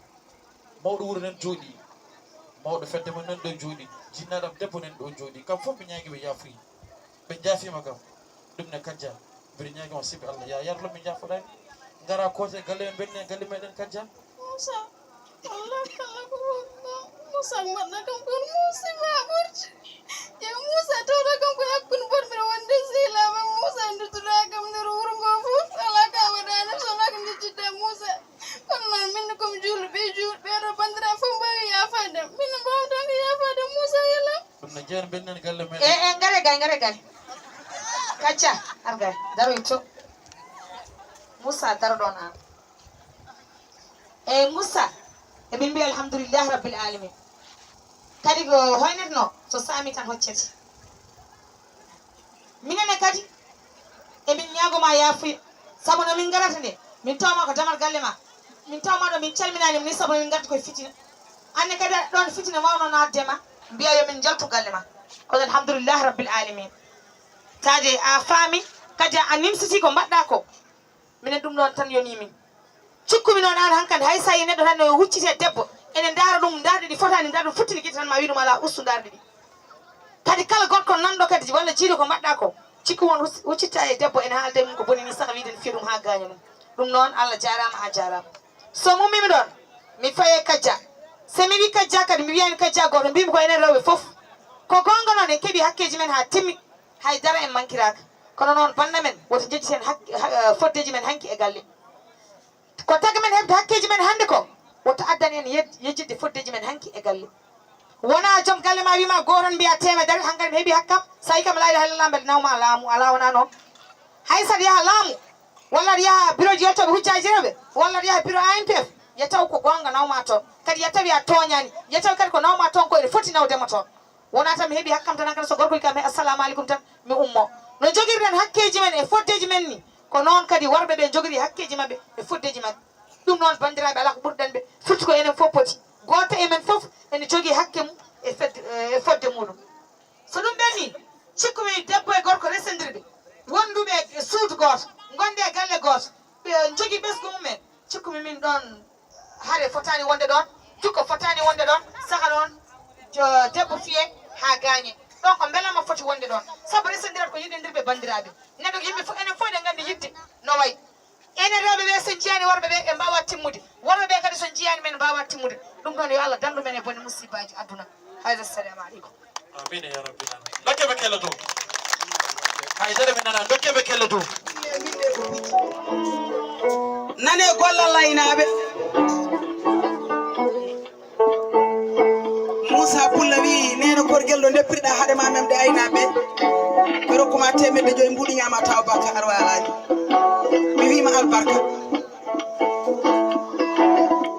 mawɗo wuuro nen jooɗi mawɗo fedde men nen ɗo jooɗi jinnaɗam debbo nen ɗo jooɗi kam fof mi ñaguiɓe yaafuyi ɓe jaafima kam ɗum ne Kajja mbiɗa ñaguima sibi Allah ya yarlo mi jafoɗani gara kote galle men benni galle meɗen Kajja Moussa Allah kala ko wonno Moussa mbaɗɗa kam kon musiba ɓurti e Moussa tawɗa kam ko hakkude bonɓe wonde sehlama Moussa duttuɗa kam nder wuuro ngo fof ala ka waɗani sona ko jejjidde Moussa kono noon minne komi julɓe ɓeɗo bandira fof mbawi yafade minne mbawdani yafade Moussa yelam ɗum ne jeeya benni galle meɗen ngare gay Kacha arga daro ito Musa daro dona Musa e bimbi alhamdulillah rabbil alamin kadi go hoynet no so sami tan hocceti minene kadi e min nyaago ma yafi sabu no min garata ne min tawma ko damal galle ma min tawma do min calminani min sabu min garta ko fitina anne kadi don fitina mawno naddema biya yo min jaltu galle ma ko alhamdulillah rabbil alamin kadi a fami kadi a nimsiti ko badda ko minen dum non tan yoni min cikkumi non an hankande hay sayi neddo tan no huccite debbo enen dara dum darde di fotani darde futtini gite tan ma wiidum ala ustu darde di kadi kala gorko nando kadi walla jiido ko badda ko cikku won huccita e debbo en haalde mum ko boni ni saha wiiden fi dum ha gaña mum dum non Allah jarama a jarama so mummi mi don mi faye kajja se mi wi kajja kadi mi wiyan kajja goto mbimi ko enen rewbe fof ko gonga non en kebi hakkeji men ha timmi hay dara en mankiraka kono non banda men woto jettiten foddeji men hanki e galle ko tagi men hebde hakkeji men hande ko woto addani en yejjidde foddeji men hanki e galle wona joom galle ma wima goton mbiya temedere hankkadi mi heeɓi hakkam sa yi kam la ilaha illallah mbeɗa nawma laamu ala wona noon hay saɗa yaha laamu walla aɗa yaha bureau ji yettoɓe hujjaji reɓe walla aɗa yaha bureau ANPF yettaw ko gonga nawma toon kadi yettawi a toñani yettawi kadi ko nawma toon ko ene foti nawdema toon wona tan mi heeɓi hakkam tan hankadi so gorko wi kam assalamu aleykum tan mi ummo no jogirɗen hakkeji men e foddeji men ni ko noon kadi worɓe ɓe jogiri hakkeji mabɓe e foddeji mabɓe ɗum noon bandiraɓe ala ko ɓurɗen ɓe surtout ko enen fof poti goto e men fof ene jogui hakke mum e fodde muɗum so ɗum ɓenni cikkumi debbo e gorko resendirɓe wonduɓe e suudu goto gonde e galle goto ɓe jogui ɓesgu mumen cikkumi min ɗon haare fotani wonde ɗon jukko fotani wonde ɗon saaha ɗon debbo fiye ha gañe ɗon ko beelama foti wonde ɗon saabu resendirat ko yiɗindirɓe bandiraɓe neɗɗo yimɓe fof enen fof eɗen gandi yidde no wayi enen rewɓe ɓe so jiyani worɓe ɓe ɓe mbawa timmude worɓe ɓe kadi so jiyani men mbawa timmude ɗum ɗon yo Allah dandu men e bone musibaji aduna hayda assalamu aleykum amin ya rabbil alamin dokkeɓe kella dow haydara min nana dokkeɓe kella dow nane gollal laynaɓe Moussa Pulla wi neno korgel ɗo deppiriɗa haade ma memde aynaɓe ɓe rokkuma temedde joyi mbuɗi ñama taw bakka arwalaji mi wima albarka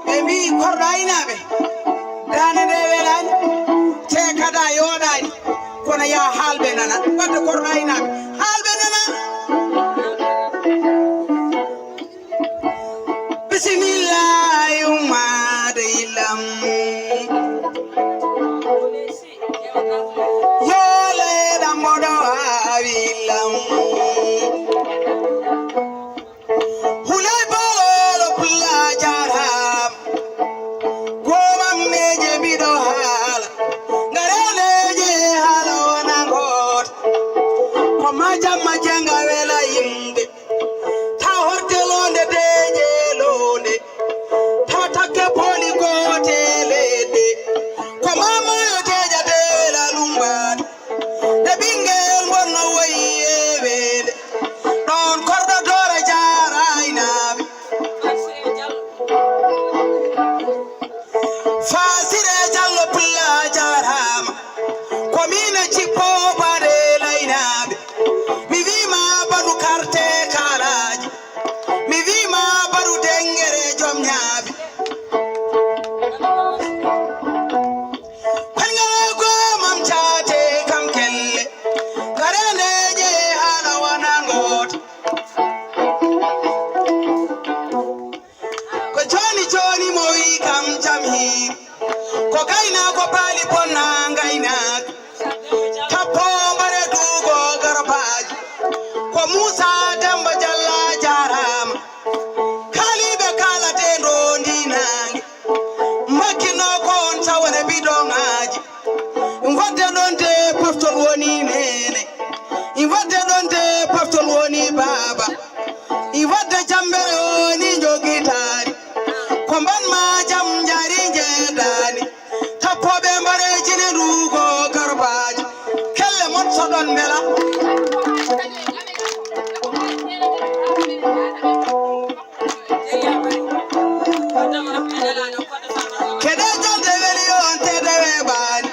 ɓe mbi korɗo aynaɓe dande nde welani te kada yoɗani kono ya haalɓe nana wadde korɗo aynaɓe haalɓe nana bisimillahi ummade illam yoleɗam moɗo awilam hulay bololo pulla jaram gomam neje mbiɗo haala gareneje haala wona got ko majamma jenga wela yimɓe ta hortelonde deje londe taw takke poli gotelede ko mamayo teja dewela lumbade de ɓinguel bonno woyi ewede ɗon korɗo dora jaraynaɓe fasire jallo pulla jarama komina cikko bare laynaɓe mi wima baɗu carte kalaji mi wima baɗu dengere joom ñaaɓe kangala gomam cate kam kelle gareneje haala wona goto ko joni joni mo wi kam jam hiiri ko gayna ko baali bonna gaynaak tappo mbare duugo garbaji ko Moussa Demba Dialla jarama kaaliɓe kalate ndondinange makkino ko on tawane bidongaji wadde ɗon de poftol woni nene i wadde ɗon de poftol woni baba i wadde jambere woni jogitari ko mbanma jam jari jedani tappoɓe mbarejine ndugo garbaji kelle motto ɗon bela kede jolde weli on tedewe bani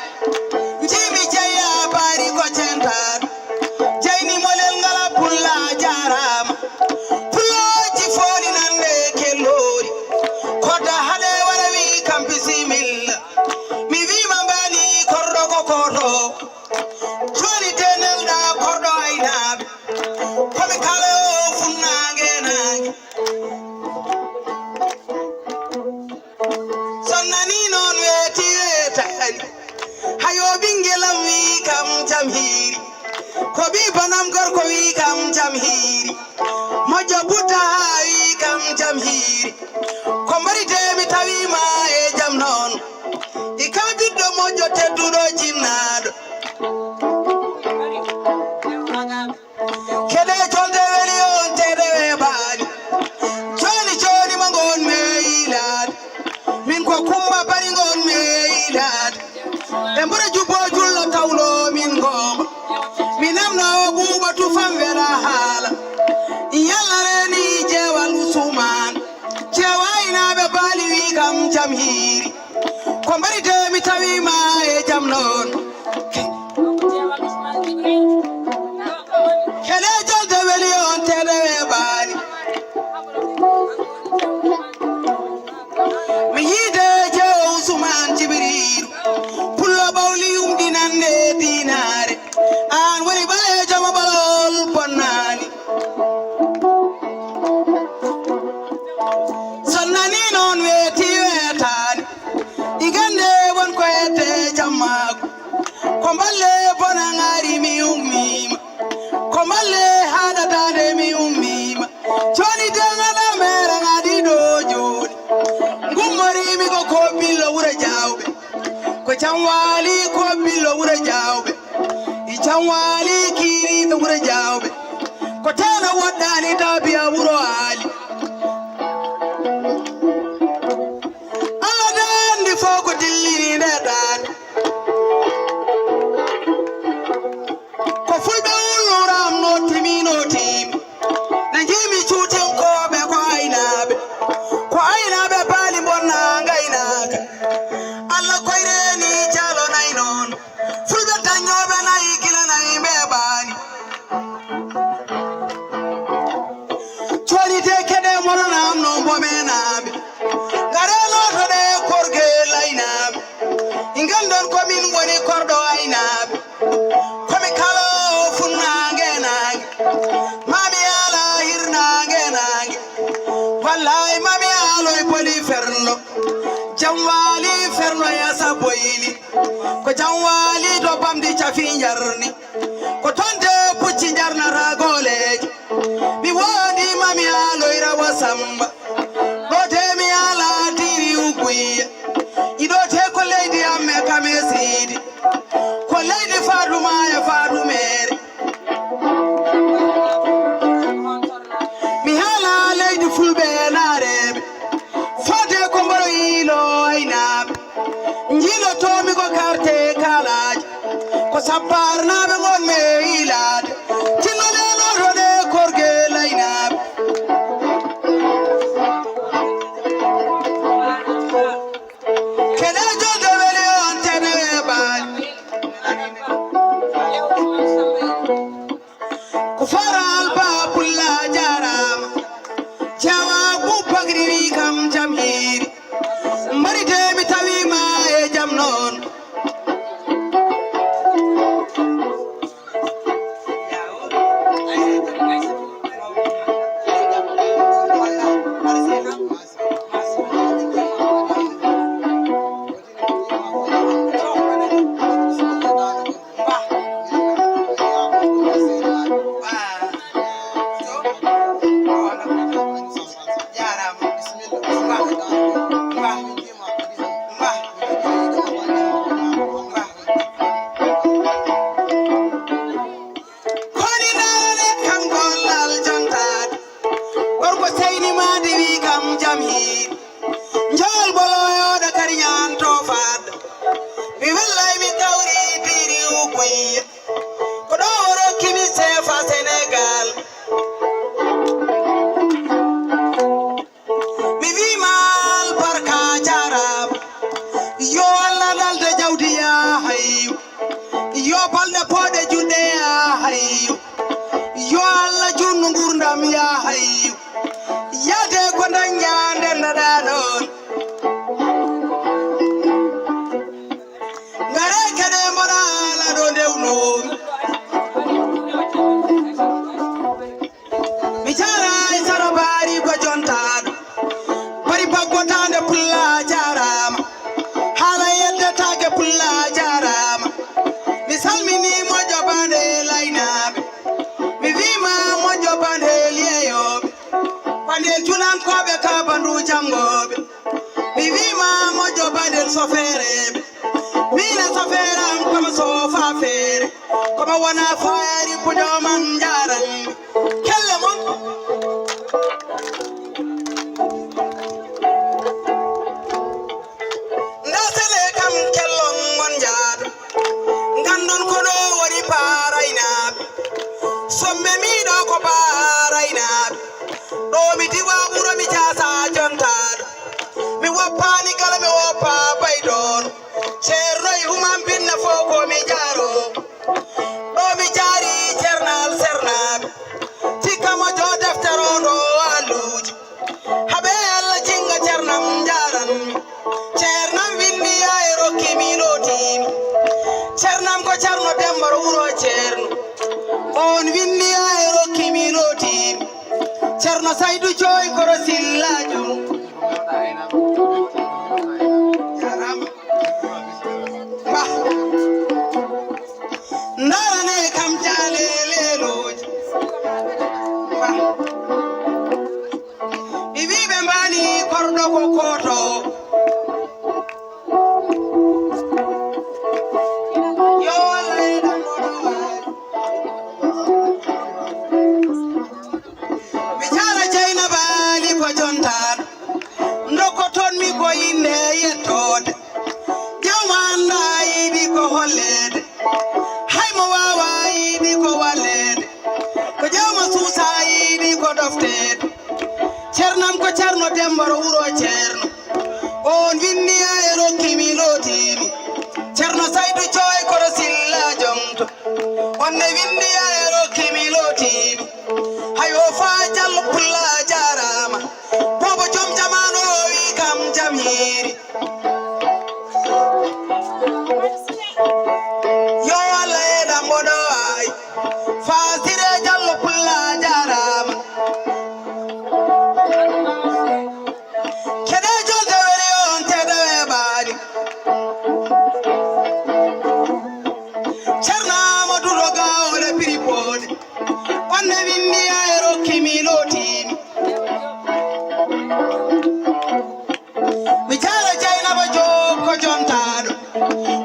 jimi jeya bari ko centar jeyni molel ngala jam hiri ko bi banam gorko wi kam jam hiri mojo buta wi kam jam hiri ko marite mi tawima e jam non ika biddo mojo teddudo jinnado kede jolde weli on tedewe bani joni mangon me ilad min ko kumba bari ngon me ilad e mbura jubo jullo tawlo min goma minamna buba tu famvera hala yalla reni jewal usuman jewaina be bali wi kam jam hiri ko mbarite mi tawima e jam non kele jolde weli on tedewe bani mi yide jew usuman jibril pullo bawli dinande dinare an wari bale jama balol bonnani sonnani non weti wetani igande won ko ete jamago ko balle bonangari mi ummima ko balle hada dade mi ummima joni dengala mera ngadi do joni ngummori mi ko billo wura jawbe ko jamwali ko billo wura jawbe Ichawali kiri the wura jawbe ko tana wadani tabiya wuro ali adan di foko dilli ne dan ko fulbe uluram no timino tim na jimi chuten ko be ko ainabe bali bonna ngainaka alla koireni jalo nay non fulbe tanyobe nay kila nay bebani chori te kede monam no bomenabe garelo to de korge lainabe ingandon ko min woni kordo ainabe komi kala funange nange mami ala hirnange nange wallahi mami alo e poli ferno jamwali ferno ya saboyili ko jamwali do bamdi chafi jarni ko tonde pucci jarna ragoleji mi wodi mami alo ira wasamba do te mi ala diri uguiya ido te ko leydi amme kame sidi ko leydi faduma ya fadumere mi hala leydi fulbe narebe fode ko mbaro ilo aynabe njilo tomi ko karte kalaji ko sabbarnaɓe gon me ilade tinnode lotode korge laynaɓe kene jolde weli on tenewe bani ko faral ba pulla jarama jawa bubakri wi kam jam hiri mbarite mi tawima e jam non pulla jarama mi salmini mojo bande lainab mi vima mojo bande lieyo bande julan kobe ka bandu jangobe mi vima mojo bande sofere mina sofere am kama sofa fere kama wana fayari pujo man jaran kelle mon ndasele kam kellon mon jaado ngandon ko do woni parainab somme mi do ko parainab do mi diwa buro mi jasa jontado mi woppani kala mi woppa baydon cerno humam binna foko mi jaro do mi jari cernal sernab tikamo jo deftero do aluji habe alla jinga cernam jaran cernam winni ay rokki mi lotimi cernam ko cerno dembaro wuro cerno on winni ay rokki mi lotimi cerno saydu joy koro sillajo ndarane kam jale leloji bibibe mbani kordo ko koto yo leda mi jala jayna bali ko jontar ndoko ton mi ko inde yettode jawmanda yiɗi ko hollede haymo wawa yiɗi ko wallede ko jawma suusa yiɗi ko doftede cernam ko cerno dembaro wuro cerno on winni ay rokkimi lotimi cerno saydu coy koro silla jomto onne winni ay rokkimi lotimi hayo fa jallo pulla jarama bobo jom jamano wi kam jam hiri yo Allah eda modo ay fasire jallo pulla jarama kede jolde weri on tede bani cerna modu roga ole piripode onne winni ay rokkimi lotimi mi jara jayna ba job ko jontado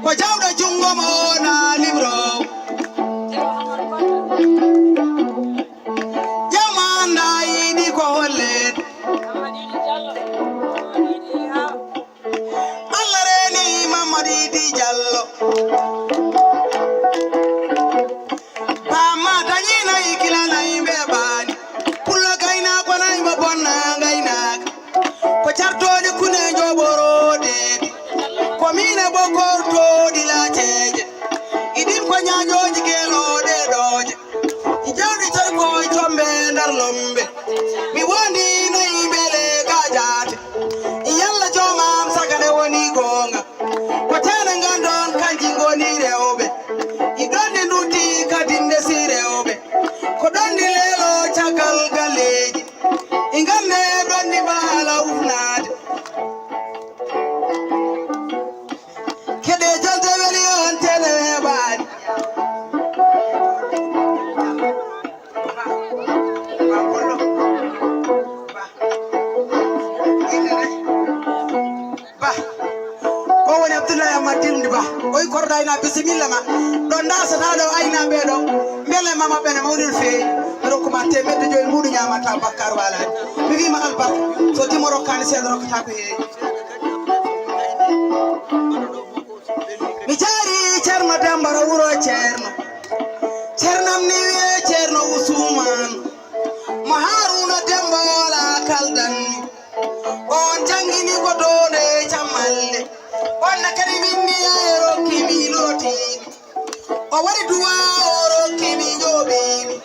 ko jawda jungo mo na libro jamanda yidi ko hollede Allah reni mamadi di jallo bama danyina ikila na imbe bani pulla gaina ko na imba bonna gaina ko chartoje kune joborode ko mine bokorto dilateje idin ko nyaajoji gelode doje ijawdi tan ko jombe ndar lombe mi wondi nayi bele gajate yalla jomam sagade woni gonga ko tane ngandon kanji ngoni rewbe idonde nduti kadinde sirewbe ko dondi lelo cagal galeji ingande donni bala ufnade kede jalde weli on tele bani ba o woni Abdoulaye Amadou ba oy kordayna bisimilla ma do ndasata do ayna be do mbele mama bene mawdul fe rokuma temedde joy mudu nyamata bakkar walani mi wi ma albarka so timoro kan sen rokata ko he mi jari cerno dembaro wuro cerno cernam ni wiye cerno usuman mo haruna dembola kaldanmi on jangini ko done chamalle on kadi minni ay rokkimi lotimi o wari duwa o rokkimi jobimi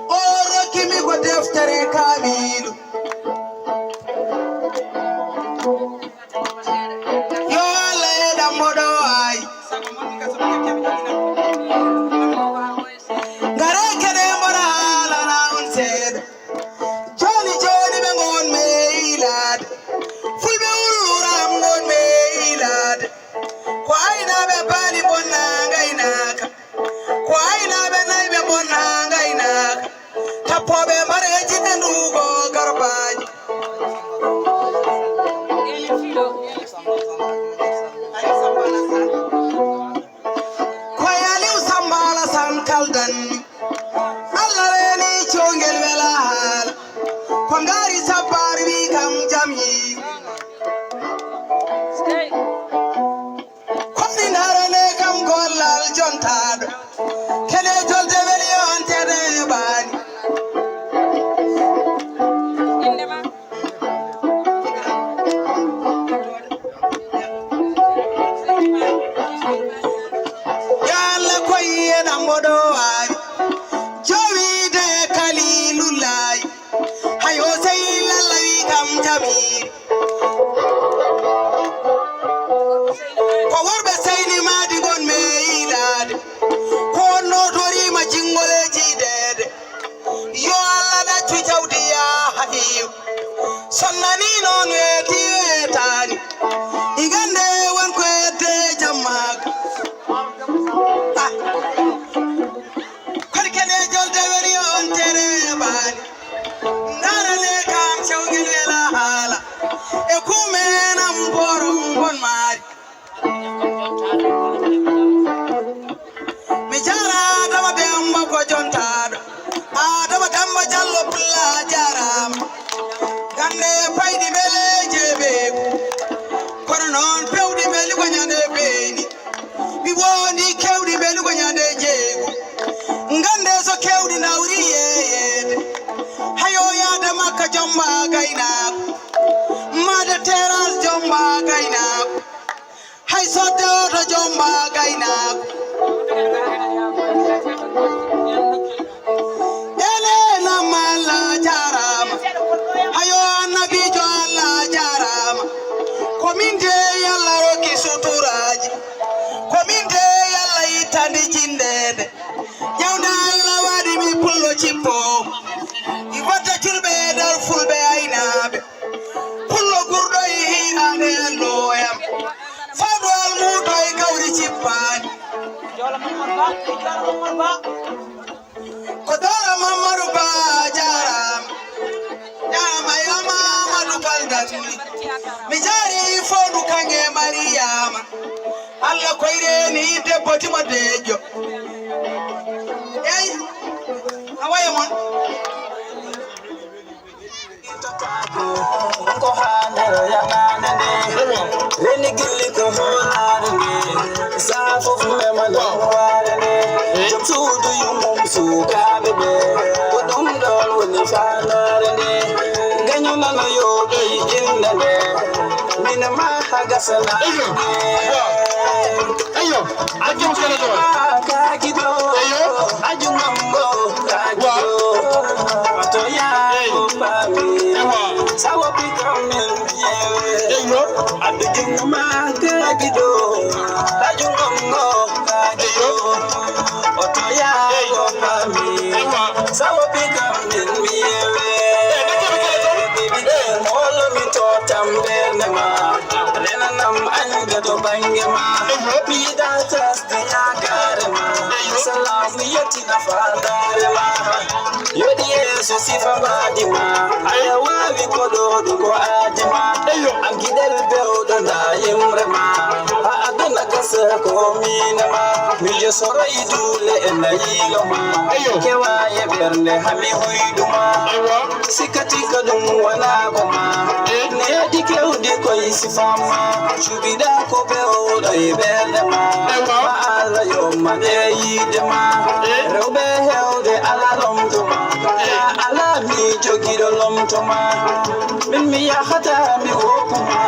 o rokkimi ko deftere kamilu yo Allah eda modo ay ngare kede mora halana on seeda joni joni be ngon me ilad fulbe ururam ngon me ilad ko ayna be bali bonna ngainaka ko ayna sonnani non weti wetani igande won ko ete jammak kadi kene jolde weri on tere bani ndarane kam cewgel wela hala e kumenam borom bon mari mi jara dama demba ko jontado adama damba jallo pulla jaram gande paydi bele jebe kono non pewdi beli ko nyande beni mi woni kewdi beli ko nyande jeego ngande so kewdi nawri yeyede hayo yada makka jomba gaynako mada teras jomba gaynako hay sodde oto jomba gaynako elena malla jarama hayo annabijo Allah jarama kominde yalla roki suturaji kominde yalla itandi jindede jawda Allah wadi mi pullo cippo i wata julbe dar fulbe aynabe pullo gurdo yi ande loyam fado al mudo e kawri cippani kodora mamaru ba jaram yama yama madukal datni mi jari fodu kange Mariama Allah koyre ni debbo timo dejo ey awaya mon ko hanero yanane reni gilli ko honare safo me manaware tudu yumum sukabe be ko dum dol woni fanare ne ganyo nana yo be jindane mina ma haga sala ayo ajum kala do ka gido ajum mambo ka gido to ya mami sawo bikamen ayo adujum ma ka gido ajum mambo ka gido to ya mami sawo bikamen yewe molo mi to tambe ma rena nam anga to bangema mi da tas de ya karma salam yati na fadarma yodi yeso sifa badima ayawa wi kodo ko adima angidel bewdo na yemrema aduna kasa ko minama mi je soro idule na yigama kewa ye berne hami hoyduma sikati kadum wala koma ne dike udi ko isifama shubida ko bewdo ibelema ala yo made yidema robe helde ala lomtuma ala mi jogido lomtuma min mi ya khata mi wopuma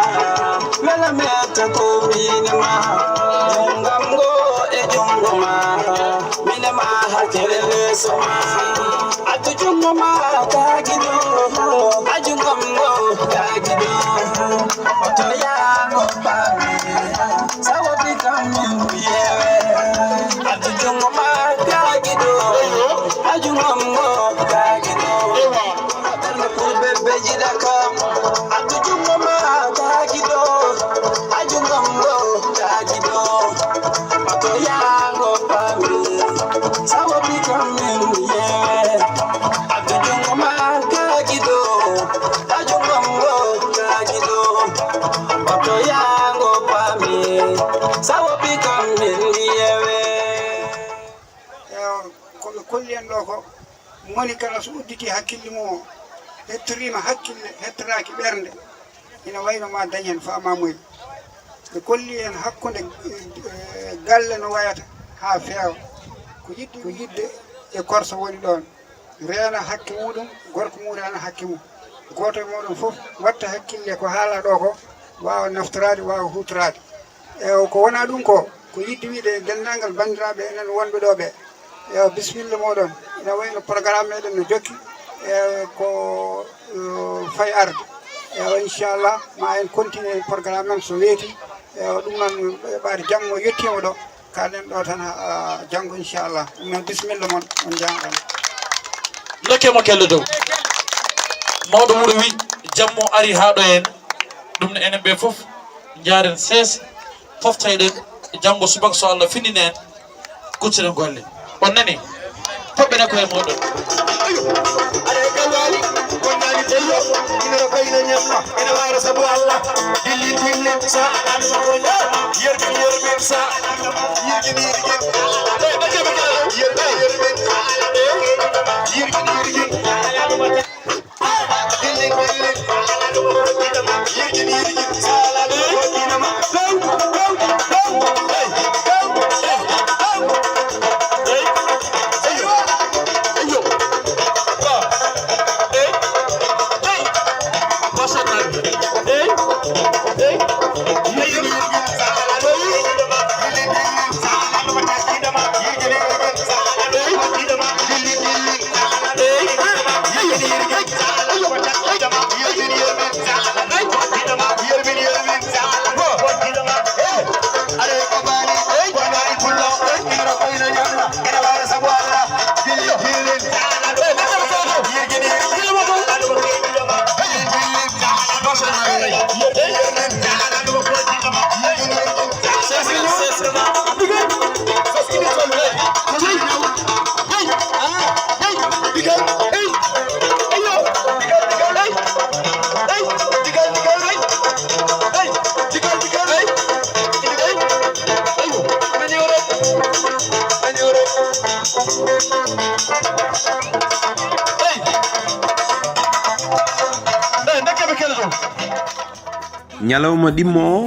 mela meta ko minima jungam go e jungoma minema hakelele soma atu jungoma ka gido ajungam go ka gido oto ya go pa sawo bikamen yewe atu jungoma ka gido ajungam go ka gido atarna purbe bejida kam atu jungoma ka gido ajungam go ka gido oto ya go pa sawo bikamen yewe atu jungoma ka gido ajungam go ka gido oto ya go pa sawo bikamen yewe koɓe kolli en ɗo ko moni kala so udditi hakkille mum o hettorima hakkille hettoraki ɓernde ina wayno ma dañ hen famamuy ɓe kolli en hakkude galle no wayata ha feewa ko yidde e korso woni ɗon reena hakke muɗum gorko mum reena hakke mum goto e moɗon foof watta hakkille ko haala ɗo ko wawa naftorade wawa hutorade e ko wona ɗum ko yidde wiide dendagal bandiraɓe enen wonɓe ɗo ɓe yo bisimilla moɗon ina wayno programme meɗen no jokki e ko fay arde e inchallah ma en continue programme men so weeti e ɗum noon ɓaade jammo yettima ɗo kalen ɗo tan janggo inchallah ɗum noon bisimilla moon on jangan lokke mo kelle dow mawɗo wuro wi jammo ari haɗo en ɗum ne enen ɓe fof jaren seesa foftayɗen janggo subaka so Allah finini en kucciden golle on nani toɓɓene koye moɗon ene wara sabu Allah dilli dilli sa yerbi yerbi sa yirgin yirgin ñalawma ɗimmo o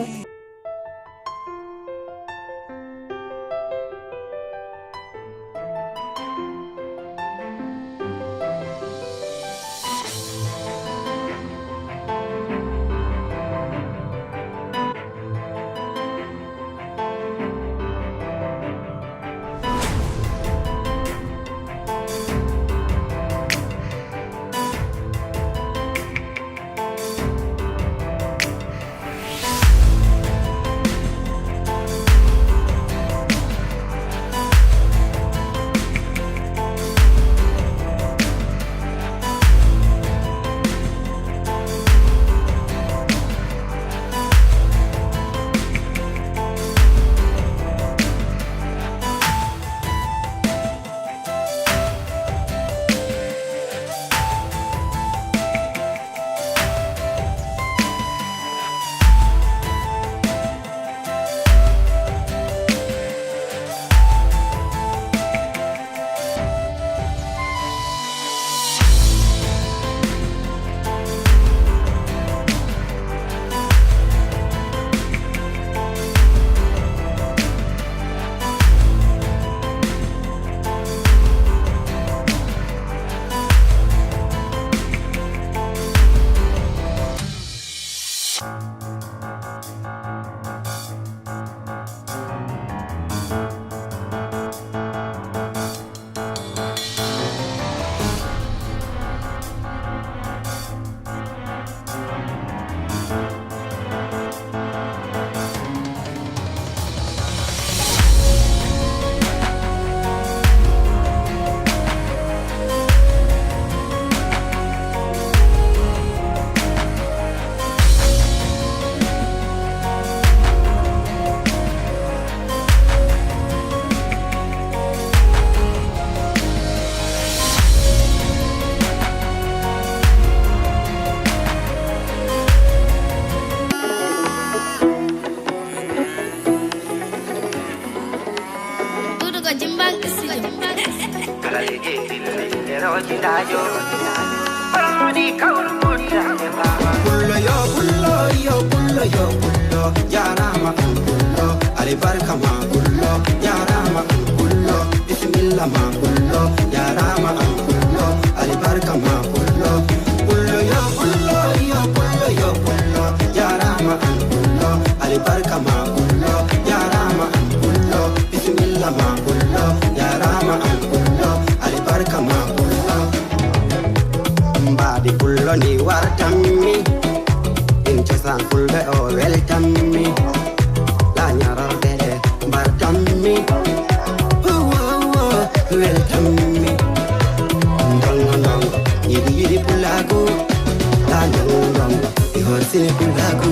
sine kulaku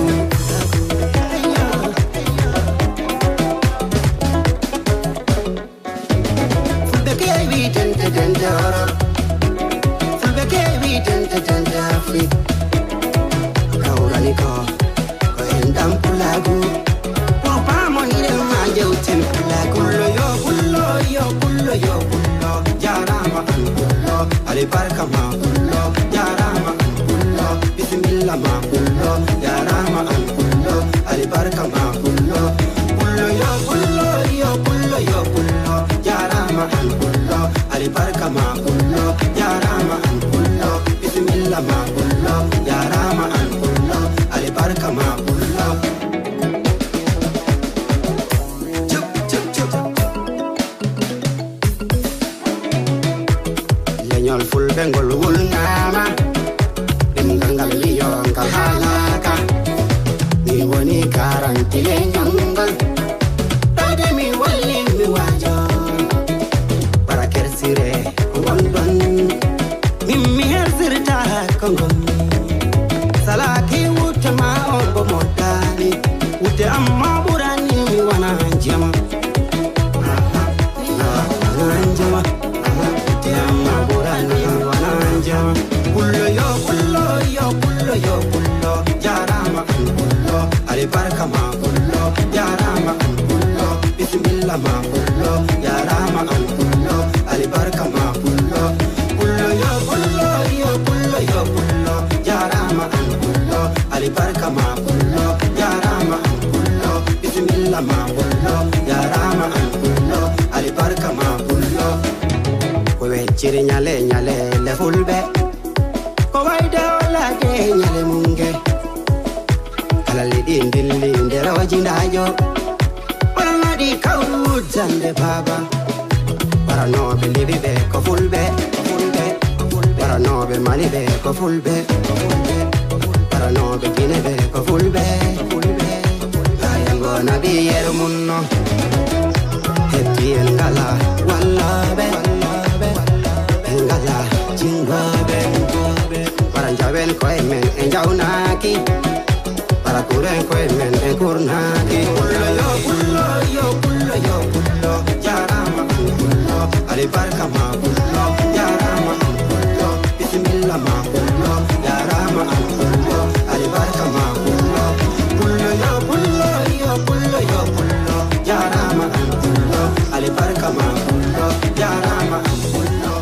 Fulbeke wi tenta Fulbeke wi tenta fri Kaurani ko endam kulaku Papa mo ire ma jeutem kulaku yo kullo jarama kullo ali barka ma kullo jarama kullo bismillah ma kullo jarama kullo ali barka ma kullo kullo jarama kullo ali barka ma kullo jarama kullo bismillah ma kullo jarama kullo ali barka ma kullo Leñol ful bengol wul ngama Dengangal liyon kahalaka Mi woni karanti leñongal Tade mi wali mi wajon Para kersire wondon Mimmi hersirta kongon Salaki wute ma onbo modani Wute amma burani mi wana jama Anjama Kullo jarama kullo ali barka ma kullo jarama kullo bismillah ma kullo jarama kullo ali barka ma kullo kullo jarama kullo ali barka ma kullo jarama kullo bismillah ma kullo jarama kullo ali barka ma kullo ko wecire nyale le fulbe ko wayde wala de nyale munge kala lidi ndilli ndero jindajo wala di kawutande baba para no be libe ko fulbe para no be mali be ko fulbe para no be kine be ko fulbe ayango nabi yermunno hetti ngala walla be ngala jingabe para jaben ko men enjaunaki para kuren ko men e kurnaki kullo jarama kullo ali barka ma kullo jarama kullo bismillah ma kullo jarama kullo ali barka ma kullo kullo jarama kullo ali barka ma kullo jarama kullo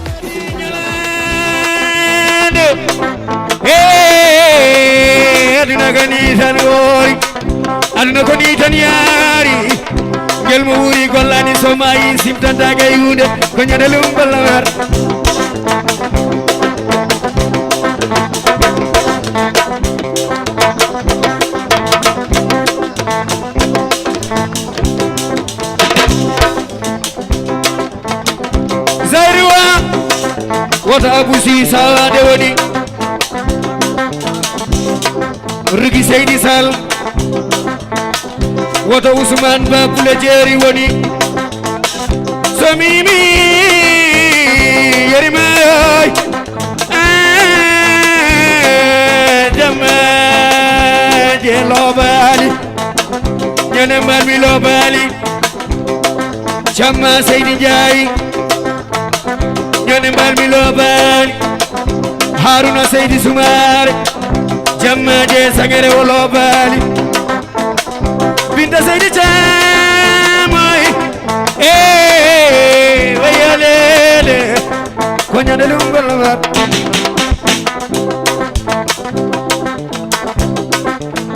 aduna gani tan wori aduna ko ni tan yaari gel mo wuri gollani so mayi simtanta gay hunde ko nyadalum balla war zairwa wata abusi sa de woni Rugi Seydi Sall woto Ousmane Ba Kule Jeeri woni so mimi yeri mayoy jamma je lobali ñane malmi lobali jamma Seydi Ndiaye ñane malmi lobali Haruna Seydi Soumare jamma je sangere wolo bali binta Seydi Camoy wayalele ko ñandalum golmat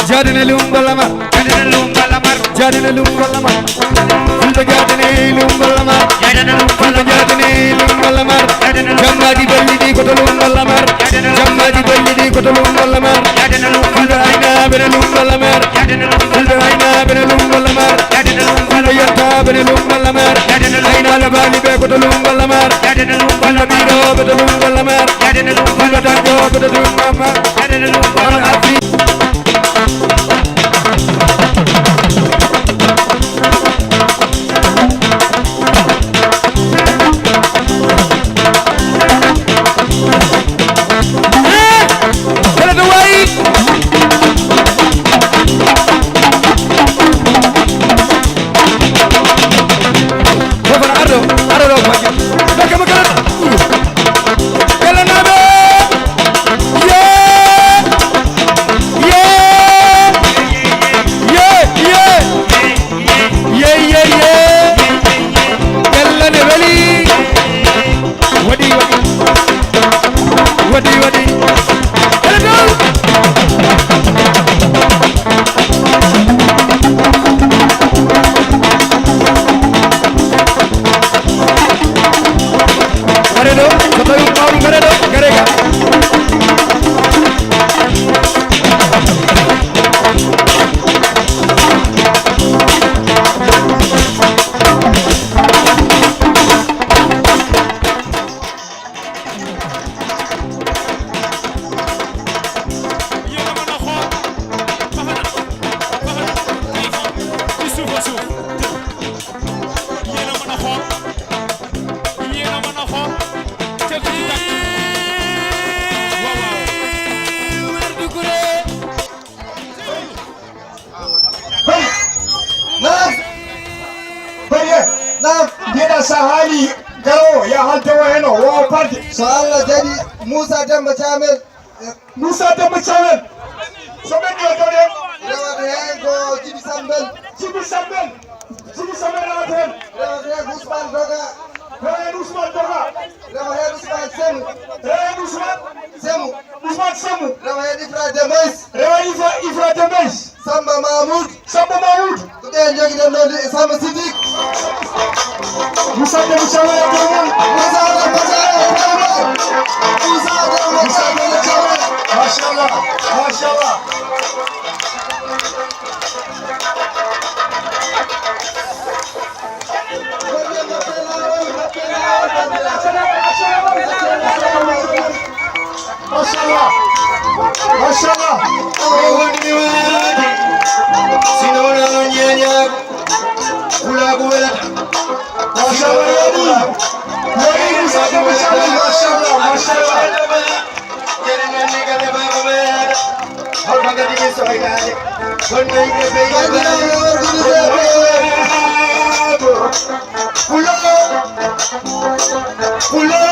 jadina lum golama jadina lum golama fulbe jadina lum golama fulbe jadina lum golama jamma di balli di ko lum golama jamma di balli di ko lum golama fulbe ayna bere lum golama fulbe ayna bere lum golama fulbe yata bere lum golama ayna la bali be ko lum golama fulbe bi do be lum golama fulbe dango be lum mama afi haltowo hen o wo parti so Allah jaɓi Moussa Demba Thiamel Moussa Demba Thiamel so ɓenni o toɗen rewata hen ko Djiby Sambel Djiby Sambel rewata hen rewata hen Ousmane Doga Ousmane Doga rewa hen Ousmane Semu Ousmane Semu rewa hen Ifra Demeis rewa Ifra Demeis Samba Mahmoud ko ɓen joguiɗen noon Samba Sidik Moussa Demba Thiamel e dow Moussa Demba Thiamel Moussa Demba Thiamel machallah machallah Mashallah, mashallah. Awani wadi, sinona nyanya, kula kula. Mashallah yadi, yadi mashallah, mashallah, mashallah. Jadi nani kata bapa merah, orang kata dia soalnya, orang ini Kula, kula.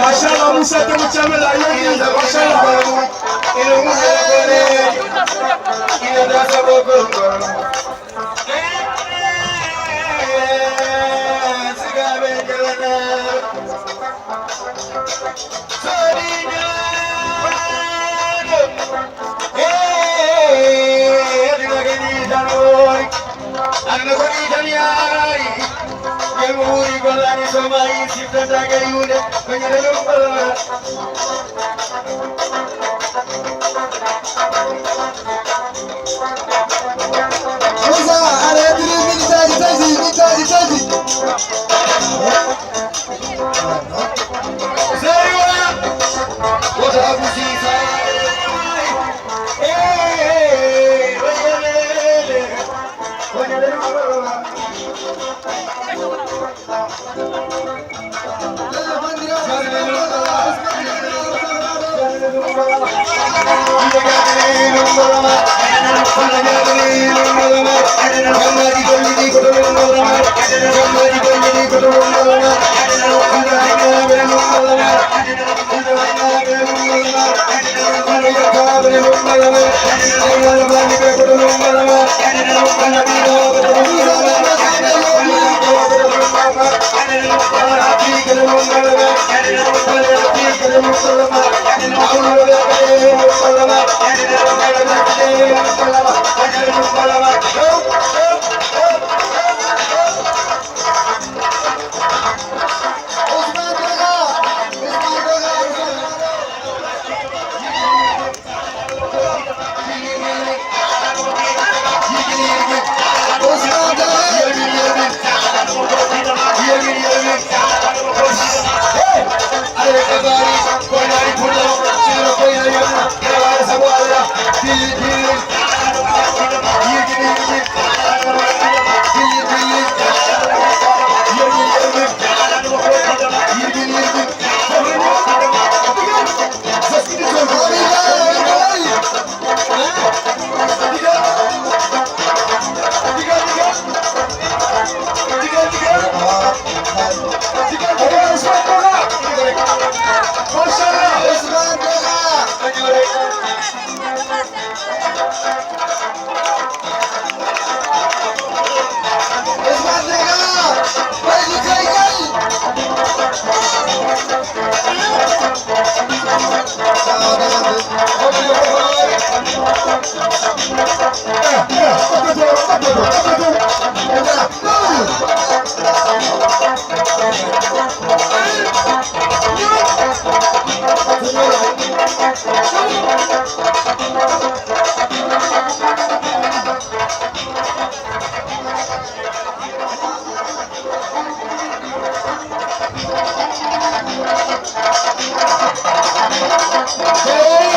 Mashallah Moussa Demba Thiamel ayi mashallah Hey!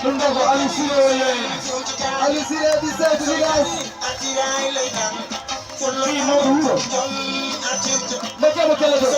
Tunda ko Aliou Siré Ali Siré di chef du village. Kii moo ko wuro. Ma kele kele do.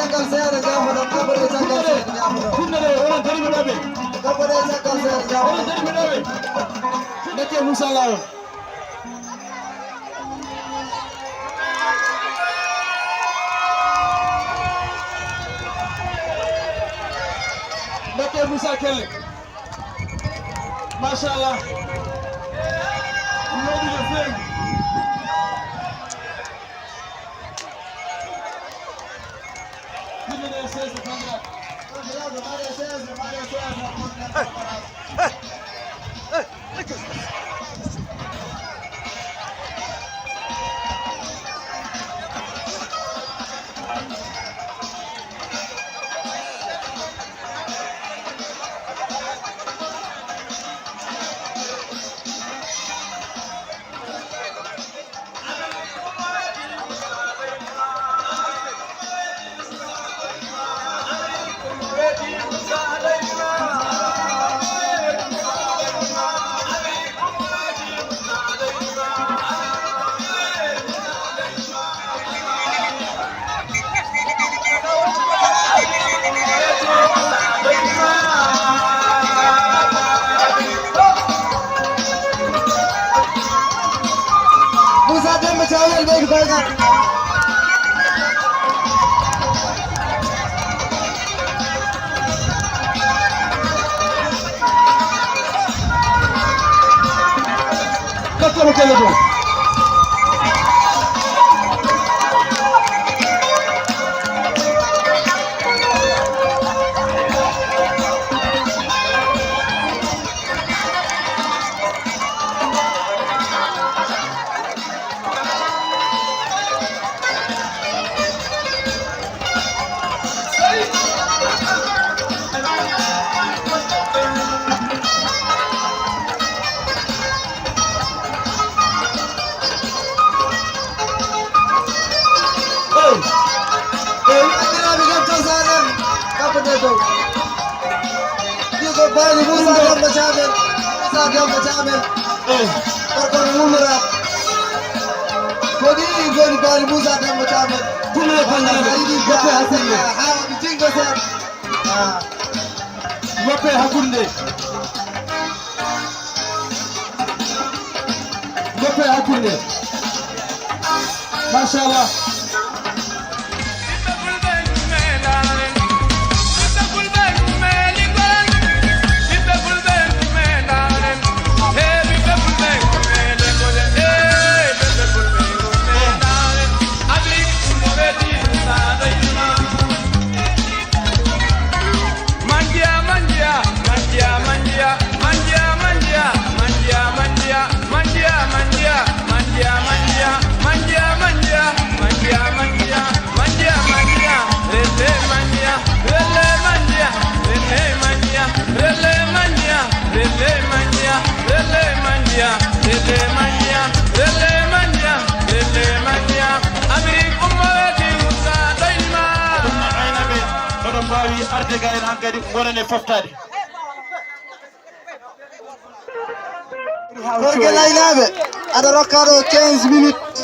cakal seeɗa jamoɗo kaɓɓode cakal seeɗa jamoɗo finnere onon darimiɗoɓe kaɓɓode cakal seeɗa jamoɗo onon darimiɗoɓe nekke Moussa lawol nekke Moussa Kelle machallah moɗi no feewi Mashallah. Porque laylaɓe aɗa rokkaɗo 15 minutes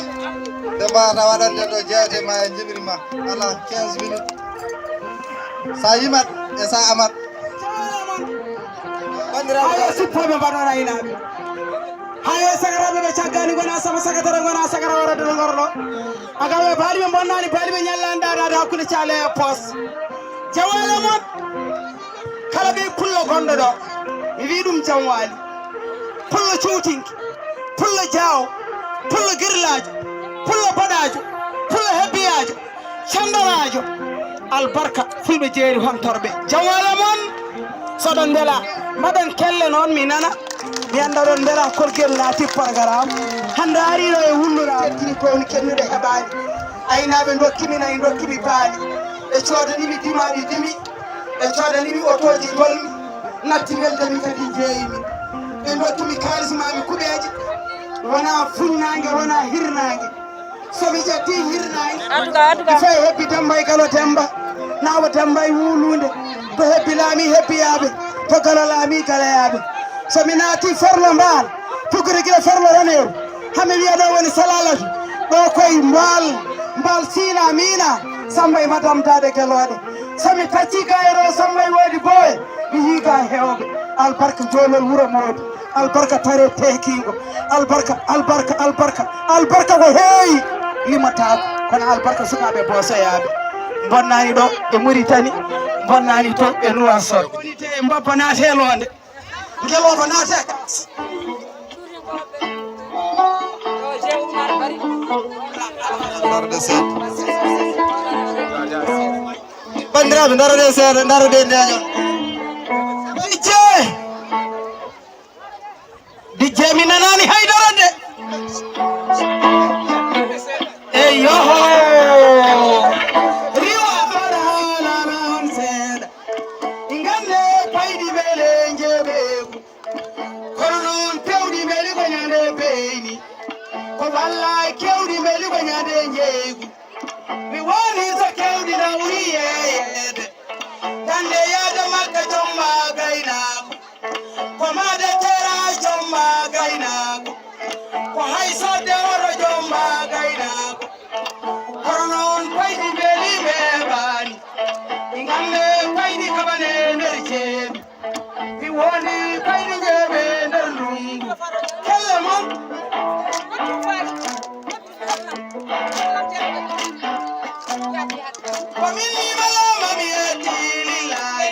ɓe mbawata waɗande ɗo jewte ma e jiɓri ma ala 15 minutes sa yimat e sa amat hayo sippoɓe mbaɗon aynaɓe hayo sagaraɓe ɓe caggani gona sama sagatara gona sagara warade ɗo gorɗo agaɓe baaliɓe bonnani baaliɓe ñallani ɗaɗade hakkude caale e pos jawale mon kala ɓe pullo gonɗo ɗo mi wi ɗum jam waali pullo cuutinki pullo jaawo pullo girlajo pullo baɗajo pullo hebbiyajo candanajo albarka fulɓe jeeri hontorɓe jawale mon soɗon beela mbaɗon kelle noon mi nana mi anda ɗon beela kolgel naati programme hande ariɗo e wullura tini ko woni kennuɗe heɓani aynaɓe dokkimi nayi dokkimi baali ɓe coodanimi dimaɗi dimi ɓe coodanimi otoji golmi natti weldemi kadi jeeyimi ɓe dokkimi kalis mami kuɓeje wona funnangue wona hirnangue somi ƴetti hirnangue fayi hebbi Demba e Galo Demba nawa Demba e wulunde to hebbi laami hebbiyaɓe to Galo laami galayaɓe somi naati forlo mbal tugude guila forlo raneru hami wiya ɗo woni salalatu ɗo koye mbal dal sina mina sambay madam tade kelode sami kacci kayro sambay wodi boye mi higa hewbe albarka jolol wuro modi albarka tare tekingo albarka ko heeyi limata kono albarka sukaɓe bosoyaɓe bonnani ɗo e Mauritanie bonnani to e Nouakchott wonite e mbabba naate londe ngeloba naate kas bandiraɓe darode seeɗa darode ndeñon dijje mi nanani haydara de eyoho riwa farhalana on seeɗa ngande payɗi beele jeeɓeegu kono noon pewɗi beeli ko ñande beyni ko walla kewɗi beeli ko ñande jeeygu mi woni so kewɗi na ɓuri yeeyede gande yaade makka jomma gaynako ko made tera jomma gaynako ko hay sodde woro jomma gaynako kono noon payɗi beeli ɓeɓani ngande payɗi kaɓane nder ceeɗu mi woni payɗi jeeɓe nder ndungu kelle mon komin nimalama mi yetti lillahi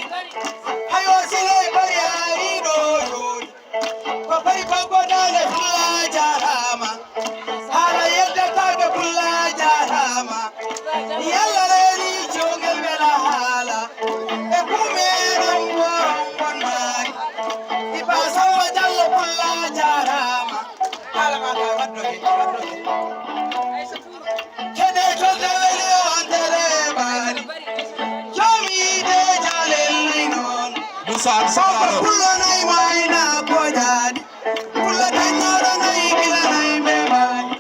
hayo sile bari ariɗo joni ko bari baggodane fulla jarama haala yeddataɓe fulla jarama yalla reeni jogel wela haala e kumeɗon woron wonnani iba samba diallo fulla jarama halamaka waddoke kede tolde weli on tereɓani jomide jalel nay noon pullo nayi mayna koƴaɗi pulla dañoɗo nayi gila nayi ɓeɓani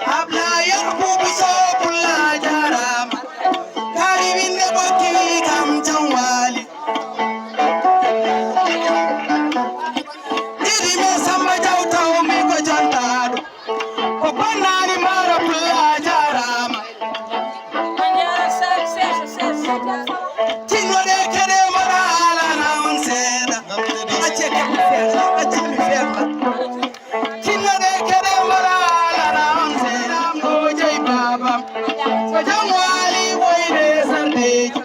habla yakbuɓi so pulla jarama kari winde ɓokki kam jam wali ɗiɗi me samba diaw tawmi ko jontaɗo ko bonnani mara pulla jarama tinnoɗe kede mara alana on seeɗa acce kemi ferla accimi ferla tinnoɗe kede mara alana on seeɗa am ɗo jeyi babam ko jam wali woyde sardeji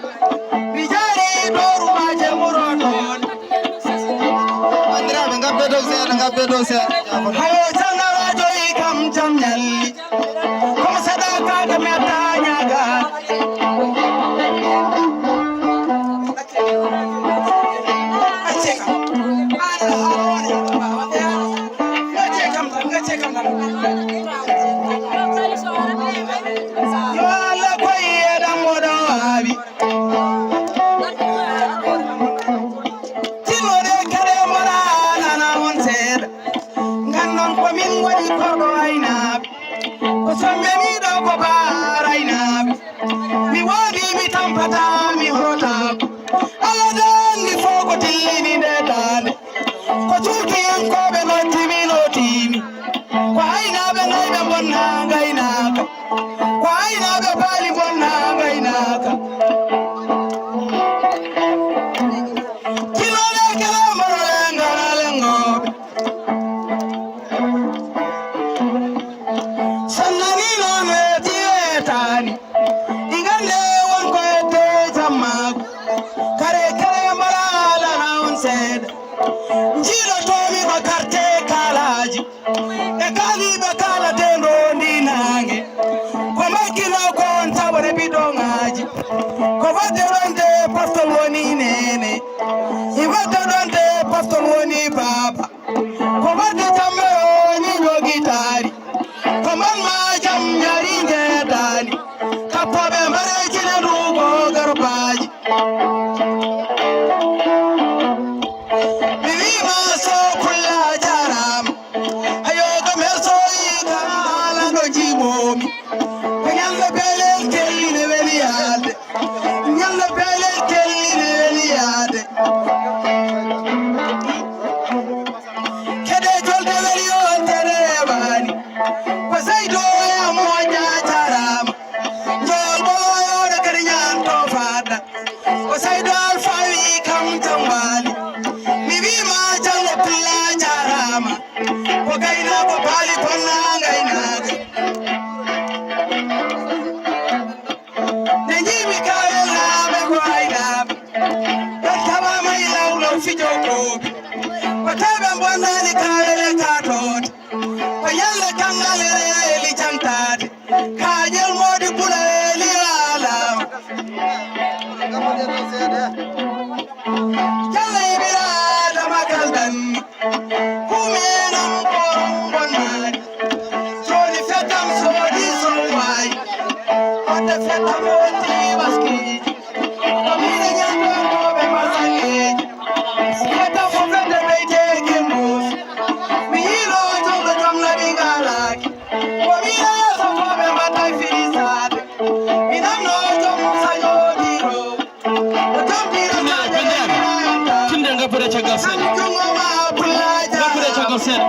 mi jari ɗorumaje muro toon bandiraɓe gabbe dow seeɗa hayo jangarajoyi kam jam ñalli komo saɗakaga metta ñaga acce kam yo Allah koyeɗam moɗo waawi tinnoɗe kede mara nana on seeɗa gannon komin waɗi korɗo aynaɓe ko sommeniɗo ko baaraynaɓe mi woodi mi tampata mi hotako Allah danni fo ko tillini nde dande ko culkiyankoɓe lottimi lotimi ko aynaɓe nayɓe bonna gaynaka ko aynaɓe baali bonna gaynaka tinnoɗe kede marole ngaralengoɓe sannani noon weeti weetani ɗigande wonko edde jammago kare kere mara alana on seeɗa jiiɗotomi ko carte kalaji e kaliɓe kalate ndo ndi nangue ko makkino ko on tawre biɗoŋaji ko wadde ɗon de poftol woni nene i wadde ɗon de poftol woni baba ko wadde jamme woni jogitari ko man ma jam ñari ngeedani kappoɓe mbareji ndugo garbaji mi wima so pulla jarama hayogo mer soyi kalaɗo jiɓomi ko ñalla belel kelline weli yaade ñalla belel kelline weli yaade kede jolde weli on tereɓani ko jam sodi so wai Ode feta moti baski Amine nyato tobe masake Feta mo feta beite gimbus Milo tobe jamla bingalak Wamina so tobe matai firisad Inamno jom sayo diro Jom diro sayo Tunda ngapura chagal sen ngapura chagal sen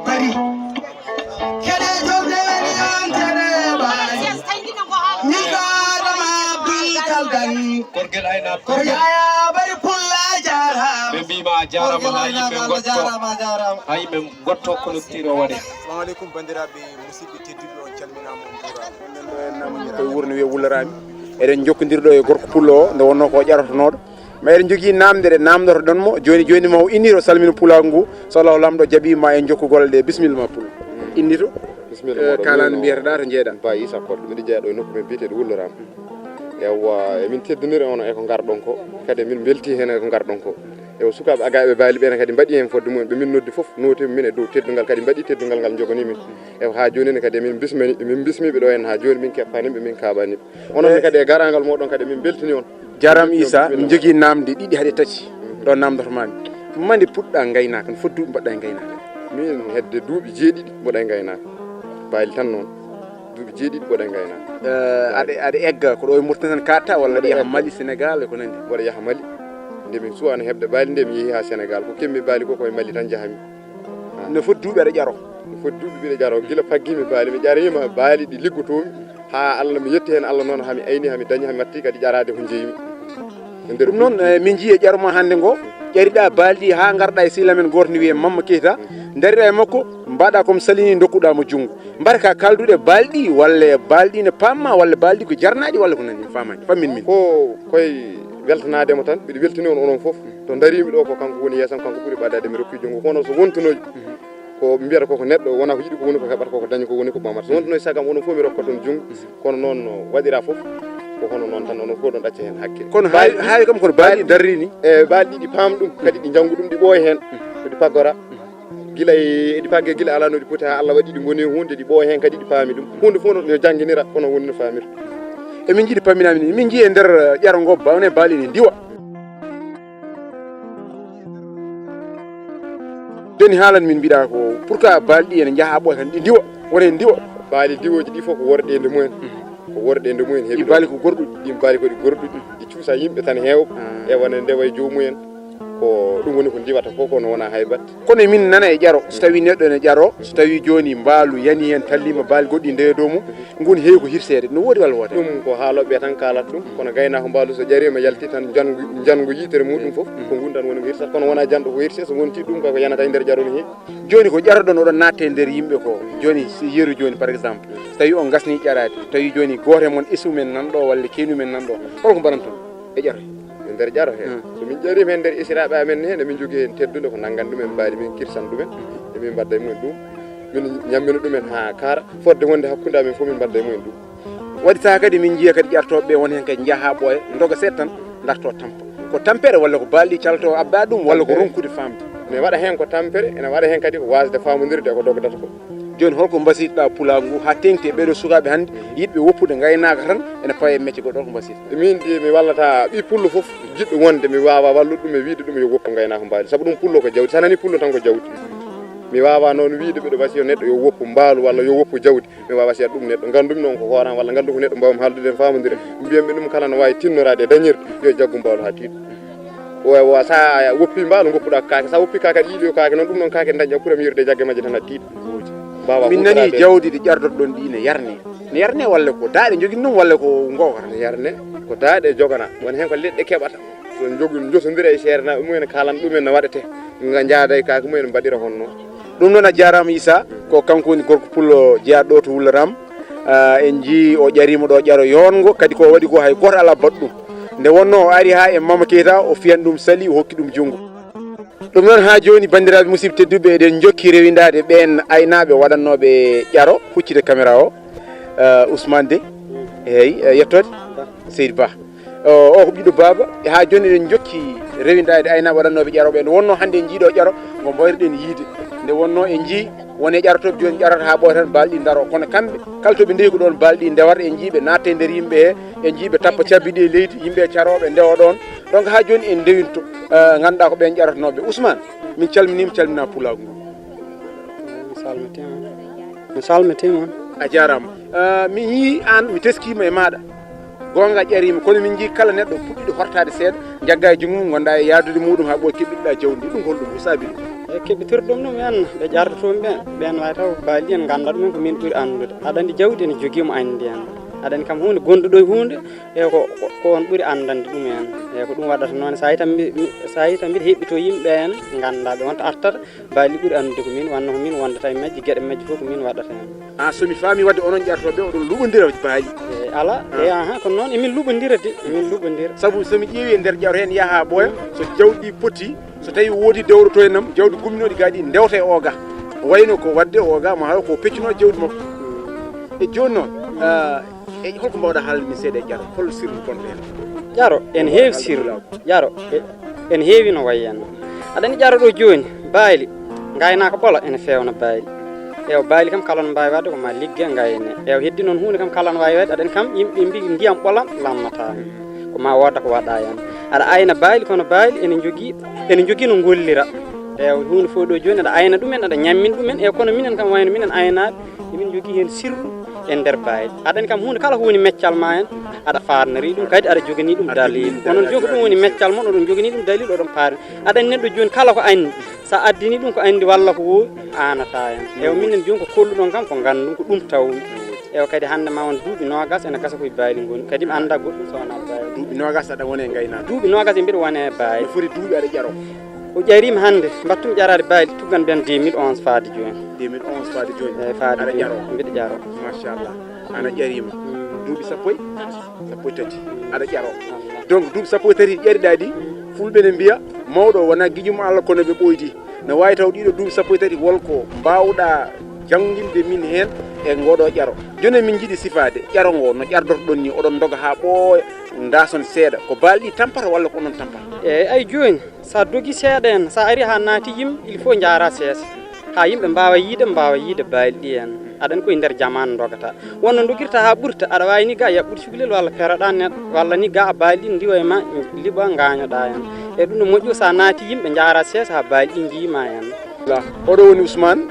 Bari Kede jorde ni antere bai Nika dama bil kaldan Korgel ayna Korgaya bari pulla jara ɓe mbima jarama ha yimɓe gotto kono tiro waɗe. Assalamu alaikum bandiraɓe musidɓe tedduɓe on calminama on juurama onnen ɗo en namodi koye wuuro no wiye Wularami eɗen jokkodirɗo e gorko pullo o nde wonno ko ƴarotonoɗo ma eɗen jogui namde ɗe namdoto ɗon mo joni ma o inniro salmina pulagu ngu so Allah lamɗo jaɓima en jokkugol ɗe bisimilla ma pullo innito bisimilla kalano mbiyataɗa to jeeɗa ba Issa Koddo mbiɗa jeeyaɗo e nokku men biyeteɗo Wularami ewa emin teddiniri on eko garɗon ko kadi min belti hen eko garɗon ko ewa sukaɓe agaɓe baali ɓene kadi mbaɗi hen fodde mumen ɓe min noddi foof notimi min e dow teddugal kadi mbaɗi teddugal ngal jogani min ewa ha joni ne kadi min bismiɓe ɗo hen ha joni min keppaniɓe min kaɓaniɓe onon kadi e garangal moɗon kadi min beltini on jaram Issa min jogui namde ɗiɗi haɗe tati ɗo namdotomami mande puɗɗa gaynaka no foti duuɓi mbaɗɗa e gaynaka min hedde duuɓi jeeɗiɗi mboɗa e gaynaka baali tan noon duuɓi jeeɗiɗi mboɗa e gaynaka aɗa egga ko ɗo e Mauritanie tan katta walla aɗa yaaha Mali Sénégal e ko nandi mboɗa yaaha Mali ndemin suwano hebde baali nde mi yeehi ha Sénégal ko kemmi baali ko koye Mali tan jahami no foti duuɓi aɗa ƴaro no foti duuɓi mbiɗa ƴaro guila faggimi baali mi ƴarima baali ɗi liggotomi ha Allah mi yetti hen Allah noon hami ayni hami dañi hami watti kadi ƴarade ko jeeyimi ɗum noon min jii e ƴaruma hannde ngo ƴariɗa baali ha garɗa e sehila men goto ne wiye Mamma Keita dariɗa e makko mbaɗa komi salini dokkuɗamo junggo mbaɗa ka kaldude balɗi walla balɗi ne pamma walla balɗi ko jarnaɗi walla ko nani mi famani fammin min ko koye weltanademo tan mbiɗa weltini on onon foof to darimi ɗo ko kanko woni yeesam kanko ɓuuri ɓaddade mi rokki junggo kono so wontunoji ko mbiyata koko neɗɗo wona ko yiɗi ko woni ko heɓata koko dañi ko woni ko ɓamata so wontunoji sagam onon foof mi rokka toon junggo kono noon waɗira foof ko hono noon tan onon fof ɗon ɗacca hen hakkille kono haali kam kono baali darri ni e baali ɗi paam ɗum kadi ɗi janggu ɗum ɗi ɓooya hen ɗi paggora guila eɗi pagge guila ala no ɗi poti ha Allah waɗi ɗi goni hunde ɗi ɓooya hen kadi ɗi paami ɗum hunde fof no jangguinira kono woni no famirta emin jiiɗi pamminami ni min jii e nder ƴaro ngo bawne baali ni diwa joni haalan min mbiɗa ko pourquoi baali ɗi ene jaaha ɓooya tan ɗi diwa wona en diwa baali diwoji ɗi fof ko worɗede mumen ko worɗede mumen heeɓi ɗi baali ko gorɗuɗi ɗi baali ko ɗi gorɗuɗi ɗi cuusa yimɓe tan heew ewane ndewa e jomumen ko ɗum woni ko diwata fof kono wona hay batte kono min nana e ƴaro so tawi neɗɗo ene ƴaro so tawi joni mbaalu yani hen tallima baali goɗɗi ndewe dow mum ngoni heewi ko hirsede no woodi walla wooda ɗum ko haaloɓe tan kalata ɗum kono gaynako mbaalu so ƴarima yalti tan jango yitere muɗum foof ko gundan woni ko hirsata kono wona janɗo ko hirse so wonti ɗum kako yanata e nder ƴaro no heewi joni ko ƴaroɗon oɗon natte e nder yimɓe ko joni si yeeru joni par exemple so tawi on gasni ƴarade so tawi joni goto e moon isumen nanɗo walla kenumen nanɗo holko mbaɗanton e ƴaro e nder ƴaro he so min ƴarima hen nder isiraɓe amen hen emin jogui hen teddude ko naggan ɗumen baali min kirsan ɗumen emin mbadda e mumen ɗum min ñammina ɗumen ha kaara fodde wonde hakkude amen fof min mbadda e mumen ɗum waɗi taha kadi min jiiya kadi ƴartoɓeɓe won hen kadi jaaha ɓooya doga seeɗa tan darto tampa ko tampere walla ko baali calto abba ɗum walla ko ronkude famde ne waɗa hen ko tampere ene waɗa hen kadi ko wasde famodirde ko dogdata ko joni holko mbasiytoɗa pulagu ngu ha tengti e ɓeɗo sukaɓe hannde yiɗɓe woppude gaynaka tan ene pawa e métier goɗɗo holko mbasiytoɗa min de mi wallata ɓi pullo foof jiɗɗo wonde mi wawa wallude ɗum e wiide ɗum yo woppu gaynako mbaali saabu ɗum pullo ko jawdi sanani pullo tan ko jawdi mi wawa noon wiide ɓeɗo wasiyo neɗɗo yo woppu mbaalu walla yo woppu jawdi mi wawa wasiyat ɗum neɗɗo gandumi noon ko horan walla gandu ko neɗɗo mbawmi haaldude en famodire mbiyanɓe ɗum kala no wawi tinnorade e dañirde yo jaggu mbaalu ha tiiɗo o sa woppi mbaalu goppuɗa ko kaake sa woppi kaake aɗa yiiɗi o kaake noon ɗum noon kaake dañƴa ɓuuram yirde jagge majje tan a tiiɗo min nani jawdi ɗi ƴardotoɗon ɗi ne yarne walla ko daaɗe jogui ɗum walla ko gokata ne yarne ko daaɗe jogana won hen ko leɗɗe keɓata so jogi josodira e seernaɓe mumen kalan ɗumen no waɗete jaada e kaake mumen mbaɗira honno ɗum noon a jarama Issa ko kanko woni gorko pullo jeeyaɗo ɗo to Wullaram en jii o ƴarima ɗo ƴaro yongo kadi ko waɗi ko hay goto ala baɗɗo ɗum nde wonno o ari ha e Mama Keita o fiyan ɗum sali o hokki ɗum junggo ɗum noon ha joni bandiraɓe musidɓe tedduɓe eɗen jokki rewindade ɓen aynaɓe waɗannoɓe ƴaro huccide caméra o Ousmane de eyyi yettode Seydi Ba o ko ɓiɗɗo baba ha joni eɗen jokki rewindade aynaɓe waɗannoɓe ƴaroɓe nde wonno hannde en jiiɗo ƴaro ngo mbayruɗen yiide nde wonno en jii wone ƴarotoɓe joni ƴarata ha ɓooy tan balɗi daro kono kamɓe kala toɓe ndewi ko ɗon balɗi ndewata en jiiɓe natta e nder yimɓe he en jiiɓe tappa cabbiɗi e leydi yimɓe caroɓe ndewa ɗon donc ha joni en ndewinto ganduɗa ko ɓen ƴaratonoɓe Ousmane min calminima calmina pulagu ngu mi salmitima a jarama min yii an mi teskima e maɗa gonga ƴarima kono min jii kala neɗɗo puɗɗiɗo hortade seeɗa jagga e jungngo gonda e yaadude muɗum ha ɓooy keɓɓiɗiɗa jawdi ɗum holɗum ko saabi e keɓɓitirɗum ɗum en ɓe ƴartotomi ɓen way taw baali en ganda ɗumen ko min ɓuuri andude aɗa andi jawdi ene joguima andi en aɗa andi kam hunde gonduɗo e hunde e ko on ɓuuri andande ɗum en e ko ɗum waɗata noon sa yi tan mbiɗa heɓɓito yimɓe en gandaɓe wonta artata baali ɓuuri andude ko min wanno ko min wondata e majji gueɗe majji fof ko min waɗata hen somi faami wadde onon ƴartoɓe oɗon luɓodira baali ala ko noon emin luɓodira de emin luɓodira saabu somi ƴeewi e nder ƴaro hen yaaha ɓooya so jawɗi poti so tawi woodi dewroto e nam jawdi gumminoɗi gaɗi ndewta e oga wayno ko wadde oga mo haala ko peccuno jawdi makko e joni noon e holko mbawɗa haalde min seeɗa e ƴaro hol sirlu gonɗo hen ƴaro en heewi sirlu ƴaro en heewi no wayi henno aɗa andi ƴaro ɗo joni baali gaynaka ɓola ene fewna baali ew baali kam kala no mbawi wadde ko ma ligge gayne ew heddi noon hunde kam kala no wawi wadde aɗani kam yimɓe mbi ndiyam ɓolam lammata ko ma wodda ko waɗa hen aɗa ayna baali kono baali ene jogui no gollira ew hunde fof ɗo joni aɗa ayna ɗumen aɗa ñammin ɗumen e kono minen kam wayno minen aynaɓe emin jogui hen sirlu e nder baali aɗani kam hunde kala ko woni meccal ma hen aɗa farnari ɗum kadi aɗa jogani ɗum dalil onon jogi ɗum woni meccal moon oɗon jogani ɗum dalil oɗon paari aɗani neɗɗo joni kala ko andi sa addini ɗum ko andi walla ko wowi anata hen ew minen joni ko kolluɗon kam ko gandum ko ɗum tawmi ew kadi hande ma won duuɓi nogas ene gasa koye baali goni kadi mi anda goɗɗum so wona baali duuɓi nogas aɗa wone gayna duuɓi nogas e mbiɗa wone baali no foti duuɓi aɗa ƴaro o ƴarima hande battumi ƴarade baali tuggan ben 2011 faade joni 2011 faade joni eyi faade aɗa ƴaro mbiɗa ƴaro machallah ana ƴarima duuɓi sappo e tati aɗa ƴaro donc duuɓi sappo e tati ƴariɗa ɗi fulɓe ne mbiya mawɗo wona guiƴum Allah kono ɓe ɓoydi no wawi taw ɗiɗo duuɓi sappo e tati wolko mbawɗa jangguinde min hen e ngoɗo ƴaro joni min jiiɗi sifade ƴaro ngo no ƴardotoɗon ni oɗon doga ha ɓooya dason seeɗa ko balɗi tampata walla ko onon tampata eyyi ay joni sa dogi seeɗa en sa ari ha naati yimɓe il faut jara seesa ha yimɓe mbawa yiide baali ɗi en aɗani koye nder jamanu dogata wonno doguirta ha ɓurta aɗa wawi ni ga yaɓɓude cukalel walla peroɗa neɗɗo walla ni ga a baali ɗi ndiwa e ma liɓa gañoɗa hen e ɗum no moƴƴi sa naati yimɓe jara seesa ha baali ɗi jiima hen oɗo woni Ousmane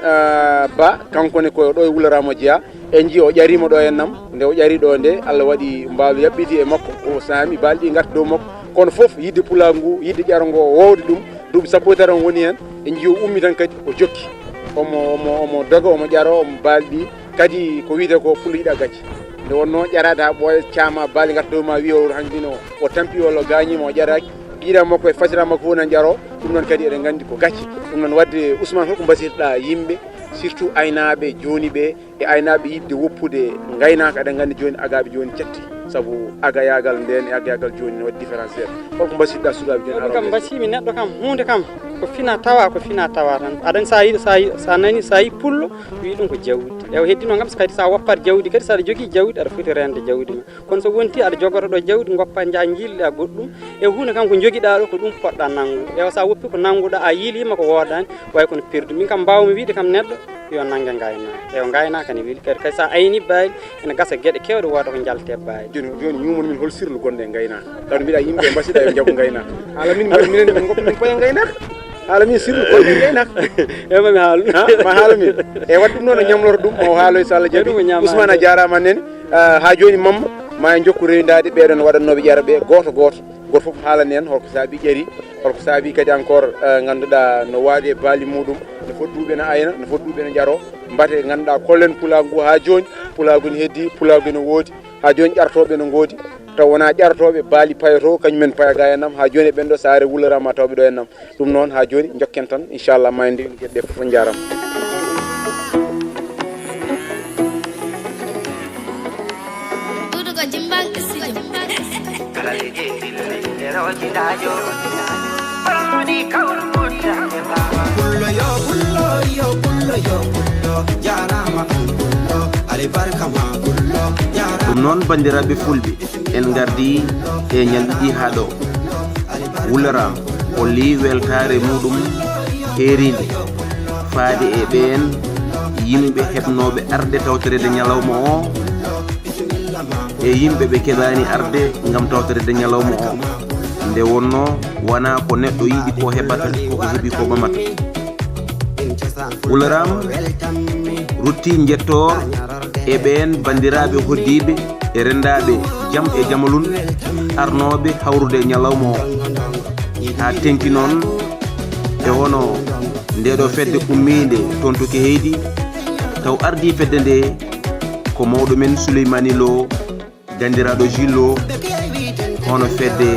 Ba kankone koye ɗo e Wularama Jeeya en jii o ƴarima ɗo hennam nde o ƴari ɗo nde Allah waɗi mbaalu yaɓɓiti e makko o saami baali ɗi garta dow makko kono foof yidde pulagu ngu yidde ƴaro ngo wowde ɗum duuɓi sappo e tati on woni hen en jii o ummi tan kadi o jokki omo doga omo ƴaro omo baali ɗi kadi ko wiyete ko pulo yiɗa gacce nde wonno ƴarade ha ɓooya caama baali garta dow ma wiya o hankkadino o tampi walla gañima o ƴaraki ɓiɗa makko e fasira makko fof nan ƴaro ɗum noon kadi eɗen gandi ko gacce ɗum noon wadde Ousmane holko mbasiytoɗa yimɓe surtout aynaɓe joni ɓe e aynaɓe yidde woppude gaynaka eɗen gandi joni agaɓe joni cetti saabu agayagal nden e agayagal joni ne waɗi différenciel holko mbasiytoɗa sukaɓe joni kam mbasimi neɗɗo kam hunde kam ko fina tawa tan aɗani sa yi pullo wi ɗum ko jawdi ew heddino kam kadi sa woppat jawdi kadi saɗa jogui jawdi aɗa foti rende jawdi ma kono so wonti aɗa jogoto ɗo jawdi goppa jaa jilɗa goɗɗum e hunde kam ko joguiɗa ɗo ko ɗum poɗɗa nanggude ewa sa woppi ko nangguɗa a yiilima ko wodani way kono perdu min kam mbawmi wiide kam neɗɗo yo nangge gaynaka ew gaynaka ne weeli kadi sa ayni baali ene gasa gueɗe kewɗe woda ko jalte baali joni ñumon min hol sirlu gonɗe e gaynaka taw mbiɗa yimɓe mbasiɗa e jaggu gaynaka ala minen min goppa min koye gaynaka haala min sirlu koye gaynaka e mami haalu ma haala min e wadde ɗum noon o ñamloro ɗum o haaloy so Allah jaaɓi Ousmane a jarama nene ha joni Mamma ma en jokku rewidade ɓeɗon waɗannoɓe ƴara ɓe goto foof haalani en holko saabi ƴari holko saabi kadi encore ganduɗa no waɗi e baali muɗum no foti duuɓi ne ayna no foti duuɓi ne ƴaro mbate ganduɗa kollen pulagu ngu ha joni pulagu ne heddi pulagu ne woodi ha joni ƴartoɓe ne goodi taw wona ƴartoɓe baali payoto kañumen paya ga hennam ha joni ɓen ɗo saare Wularama tawɓe ɗo hennam ɗum noon ha joni jokken tan inchallah ma en nde gueɗe ɗe foof jarama ɗum noon bandiraɓe fulɓe en gardi e ñalɗiɗi ha ɗo Wularama o li weltare muɗum heeride faade e ɓen yimɓe heɓnoɓe arde tawtorede ñalawma o e yimɓe ɓe keɗani arde gam tawtorede ñalawma o nde wonno wona ko neɗɗo yiɗi ko heɓata koko heeɓi ko ɓamata Wularam rutti jettor e ɓen bandiraɓe hoddiɓe e rendaɓe jam e jamalun arnoɓe hawrude ñalawma o ha tenki noon e wono ndeɗo fedde ummide toon to Keheydi taw ardi fedde nde ko mawɗo men Souleymani Lo gandiraɗo Jillo hono fedde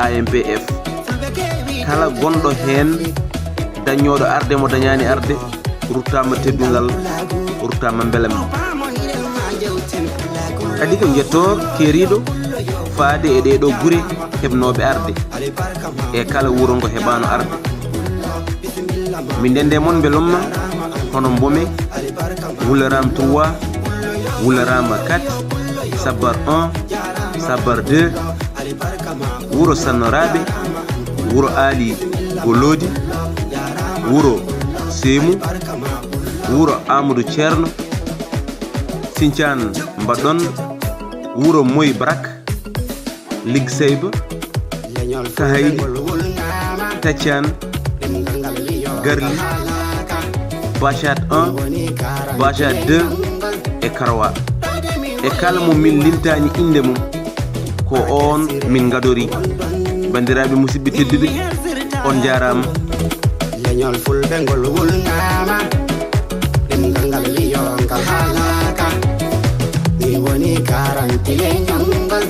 AMPF kala gonɗo hen dañoɗo arde mo dañani arde ruttama teddungal ruttama belam kadi ko jettor keeriɗo faade e ɗeɗo gure heɓnoɓe arde e kala wuro ngo heɓano arde min ndende mon belomma hono mbome Wularam 3 Wularam 4 Sabar 1 Sabar 2 wuro Sannoraɓe wuro Ali Golodi wuro Semu wuro Amadou Thierno Sinthiane Mbadon wuro Moy Brak Lig Seyba Kahaydi Tatiane Garli Bachat 1 Bachat 2 e Karwa e kala mo min lintani inde mum ko on min gadori bandiraɓe musidɓe tedduɓe on jarama leñol fulɓe ngol wulnama ɗemgal ngal wiyongal halaka ni woni garanti leñol ngol